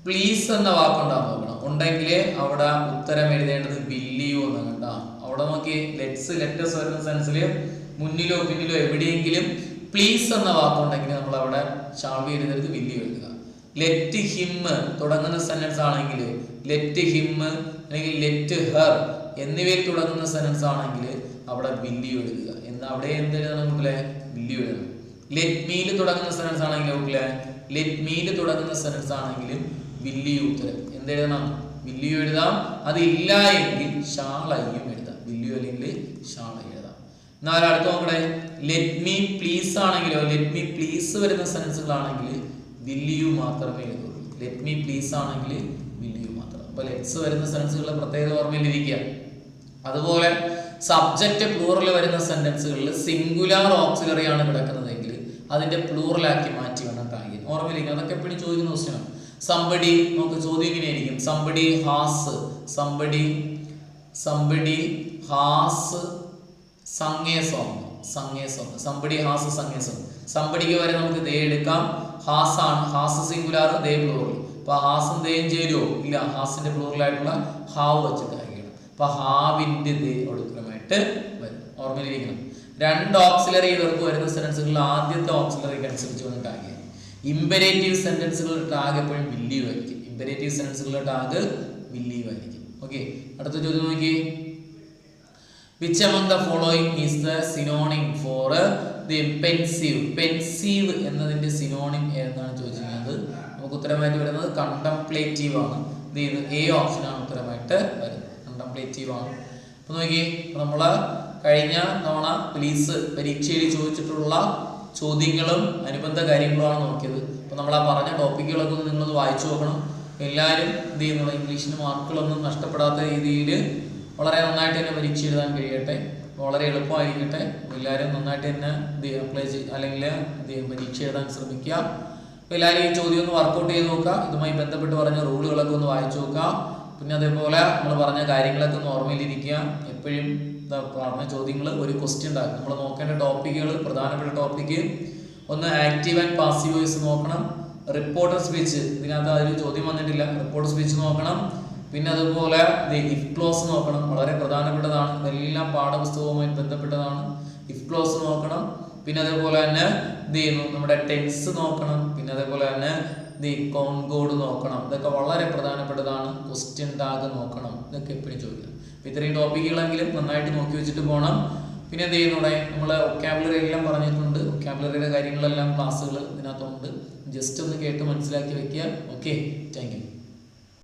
പ്ലീസ് എന്ന വാക്കുണ്ടാവും നോക്കണം. ഉണ്ടെങ്കിൽ അവിടെ ഉത്തരം എഴുതേണ്ടത് വില്ലിയോ എന്നാണ് കേട്ടോ. അവിടെ നോക്കി ലെറ്റ്സ് ലെറ്റസ് വരുന്ന സെൻസിൽ മുന്നിലോ പിന്നിലോ എവിടെയെങ്കിലും പ്ലീസ് എന്ന വാക്കുണ്ടെങ്കിൽ നമ്മൾ അവിടെ ഷാൾ ബി എഴുതരുത്, വില്ലിയോ എഴുതുക. ലെറ്റ് ഹിം തുടങ്ങുന്ന സെന്റൻസ് ആണെങ്കിൽ ലെറ്റ് ഹിം അല്ലെങ്കിൽ ലെറ്റ് ഹെർ എന്നിവയിൽ തുടങ്ങുന്ന സെന്റൻസ് ആണെങ്കിൽ അവിടെ വില്ലിയോ എഴുതുക. എന്നാൽ അവിടെ എന്ത് എഴുതണം നമുക്കില്ലേ? വില്ലിയോ എഴുതണം. ലെറ്റ് മീൽ തുടങ്ങുന്ന സെന്റൻസ് ആണെങ്കിൽ നമുക്കില്ലേ? ലെറ്റ് മീൽ തുടങ്ങുന്ന സെന്റൻസ് ആണെങ്കിലും വില്ലിയോ ഉത്തരം എന്തെഴുതണം? വില്ലിയോ എഴുതാം. അതില്ല എങ്കിൽ ഷാളയും എഴുതാം. വില്ലിയോ അല്ലെങ്കിൽ ഷാള എഴുതാം. എന്നാൽ അടുത്ത് നോക്കണേ, ലെറ്റ് മീ പ്ലീസ് ആണെങ്കിലോ ലെറ്റ് മീ പ്ലീസ് വരുന്ന സെൻസുകളാണെങ്കിൽ വില്ലിയോ മാത്രമേ എഴുതുള്ളൂ. ലെറ്റ് മീ പ്ലീസ് ആണെങ്കിൽ വില്ലിയോ മാത്രം. അപ്പൊ ലെറ്റ്സ് വരുന്ന സെൻസുകളുടെ പ്രത്യേകത ഓർമ്മയിലിരിക്കുക. അതുപോലെ സബ്ജക്റ്റ് പ്ലൂറൽ വരുന്ന സെന്റൻസുകളിൽ സിംഗുലാർ ഓക്സിലറി ആണ് കിടക്കുന്നതെങ്കിൽ അതിന്റെ പ്ലൂറലാക്കി മാറ്റി വേണം ടാഗ് ചെയ്യാൻ. ഓർമ്മയിലിരിക്കുക. അതൊക്കെ എപ്പോഴും ചോദിക്കുന്ന ക്വസ്റ്റ്യനാണ്. സംബഡി നമുക്ക് ചോദ്യം ഇങ്ങനെയായിരിക്കും. Somebody has somebody has sung a song somebody has sung a song. സംബഡിക്ക് വരെ നമുക്ക് ദേ എടുക്കാം. ഹാസ് ആണ്. Has singular, they plural. അപ്പൊ ഹാസും ദേയും ചേരുവോ? ഇല്ല. ഹാസിന്റെ പ്ലൂറലായിട്ടുള്ള ഹാവ് വെച്ചിട്ട് കഴിയണം. അപ്പൊ ഹാവിന്റെ ദേ ഒടുക്കമായിട്ട് വരും. ഓർമ്മയിലിരിക്കണം. രണ്ട് ഓക്സിലറി ഇവർക്ക് വരുന്ന സെന്റൻസുകളിൽ ആദ്യത്തെ ഓക്സിലറിക്ക് അനുസരിച്ച് വേണം ടാഗ് ചെയ്യാൻ. ഇമ്പരേറ്റീവ് സെന്റൻസുകളുടെ ടാഗ് എപ്പോഴും വില്ലിയോ ആയിരിക്കും. ഇമ്പരേറ്റീവ് സെന്റൻസുകളുടെ ടാഗ് വില്ലിയോ ആയിരിക്കും. ഓക്കെ, അടുത്ത ചോദ്യം നോക്കി. Which among the following is the synonym for the pensive? Pensive എന്നതിന്റെ സിനോണിം ഏതാണ് ചോദിച്ചിരിക്കുന്നത്. നമുക്ക് ഉത്തരമായിട്ട് വരുന്നത് കണ്ടംപ്ലേറ്റീവ് ആണ്. ഇത് എ ഓപ്ഷൻ ആണ് ഉത്തരമായിട്ട് വരുന്നത്. കണ്ടംപ്ലേറ്റീവ് ആണ്. അപ്പൊ നോക്കി, നമ്മള് കഴിഞ്ഞ തവണ പോലീസ് പരീക്ഷയിൽ ചോദിച്ചിട്ടുള്ള ചോദ്യങ്ങളും അനുബന്ധ കാര്യങ്ങളുമാണ് നോക്കിയത്. അപ്പോൾ നമ്മൾ ആ പറഞ്ഞ ടോപ്പിക്കുകളൊക്കെ ഒന്ന് നിങ്ങളൊന്ന് വായിച്ചു നോക്കണം. എല്ലാവരും എന്ത് ചെയ്യുന്നുള്ള ഇംഗ്ലീഷിന് മാർക്കുകളൊന്നും നഷ്ടപ്പെടാത്ത രീതിയിൽ വളരെ നന്നായിട്ട് തന്നെ പരീക്ഷ എഴുതാൻ കഴിയട്ടെ. വളരെ എളുപ്പമായിരിക്കട്ടെ. എല്ലാവരും നന്നായിട്ട് തന്നെ അപ്ലൈ അല്ലെങ്കിൽ പരീക്ഷ എഴുതാൻ ശ്രമിക്കുക. അപ്പോൾ എല്ലാവരും ഈ ചോദ്യം ഒന്ന് വർക്കൗട്ട് ചെയ്ത് നോക്കുക. ഇതുമായി ബന്ധപ്പെട്ട് പറഞ്ഞ റൂളുകളൊക്കെ ഒന്ന് വായിച്ചു നോക്കുക. പിന്നെ അതേപോലെ നമ്മൾ പറഞ്ഞ കാര്യങ്ങളൊക്കെ ഒന്ന് ഓർമ്മയിലിരിക്കുക. എപ്പോഴും പറഞ്ഞ ചോദ്യങ്ങൾ ഒരു ക്വസ്റ്റ്യൻ ഉണ്ടാകും. നമ്മൾ നോക്കേണ്ട ടോപ്പിക്കുകൾ, പ്രധാനപ്പെട്ട ടോപ്പിക്ക് ഒന്ന് ആക്റ്റീവ് ആൻഡ് പാസീവ് വോയിസ് നോക്കണം. റിപ്പോർട്ടർ സ്പീച്ച്, ഇതിനകത്ത് അതിൽ ചോദ്യം വന്നിട്ടില്ല. റിപ്പോർട്ടർ സ്പീച്ച് നോക്കണം. പിന്നെ അതുപോലെ ഇഫ് ക്ലോസ് നോക്കണം. വളരെ പ്രധാനപ്പെട്ടതാണ്. ഇതെല്ലാം പാഠപുസ്തകവുമായി ബന്ധപ്പെട്ടതാണ്. ഇഫ് ക്ലോസ് നോക്കണം. പിന്നെ അതേപോലെ തന്നെ എന്ത് ചെയ്യുന്നു, നമ്മുടെ ടെൻസ് നോക്കണം. പിന്നെ അതേപോലെ തന്നെ കോൺകോഡ് നോക്കണം. ഇതൊക്കെ വളരെ പ്രധാനപ്പെട്ടതാണ്. ക്വസ്റ്റ്യൻ ടാഗ് നോക്കണം. ഇതൊക്കെ എപ്പോഴും ചോദിക്കണം. അപ്പം ഇത്രയും ടോപ്പിക്കുകളെങ്കിലും നന്നായിട്ട് നോക്കി വെച്ചിട്ട് പോകണം. പിന്നെ എന്ത് ചെയ്യുന്നൂടെ, നമ്മൾ വൊക്കാബുലറി എല്ലാം പറഞ്ഞിട്ടുണ്ട്. വൊക്കാബുലറിയുടെ കാര്യങ്ങളെല്ലാം ക്ലാസ്സുകൾ ഇതിനകത്തുണ്ട്. ജസ്റ്റ് ഒന്ന് കേട്ട് മനസ്സിലാക്കി വെക്കുക. Okay, thank you.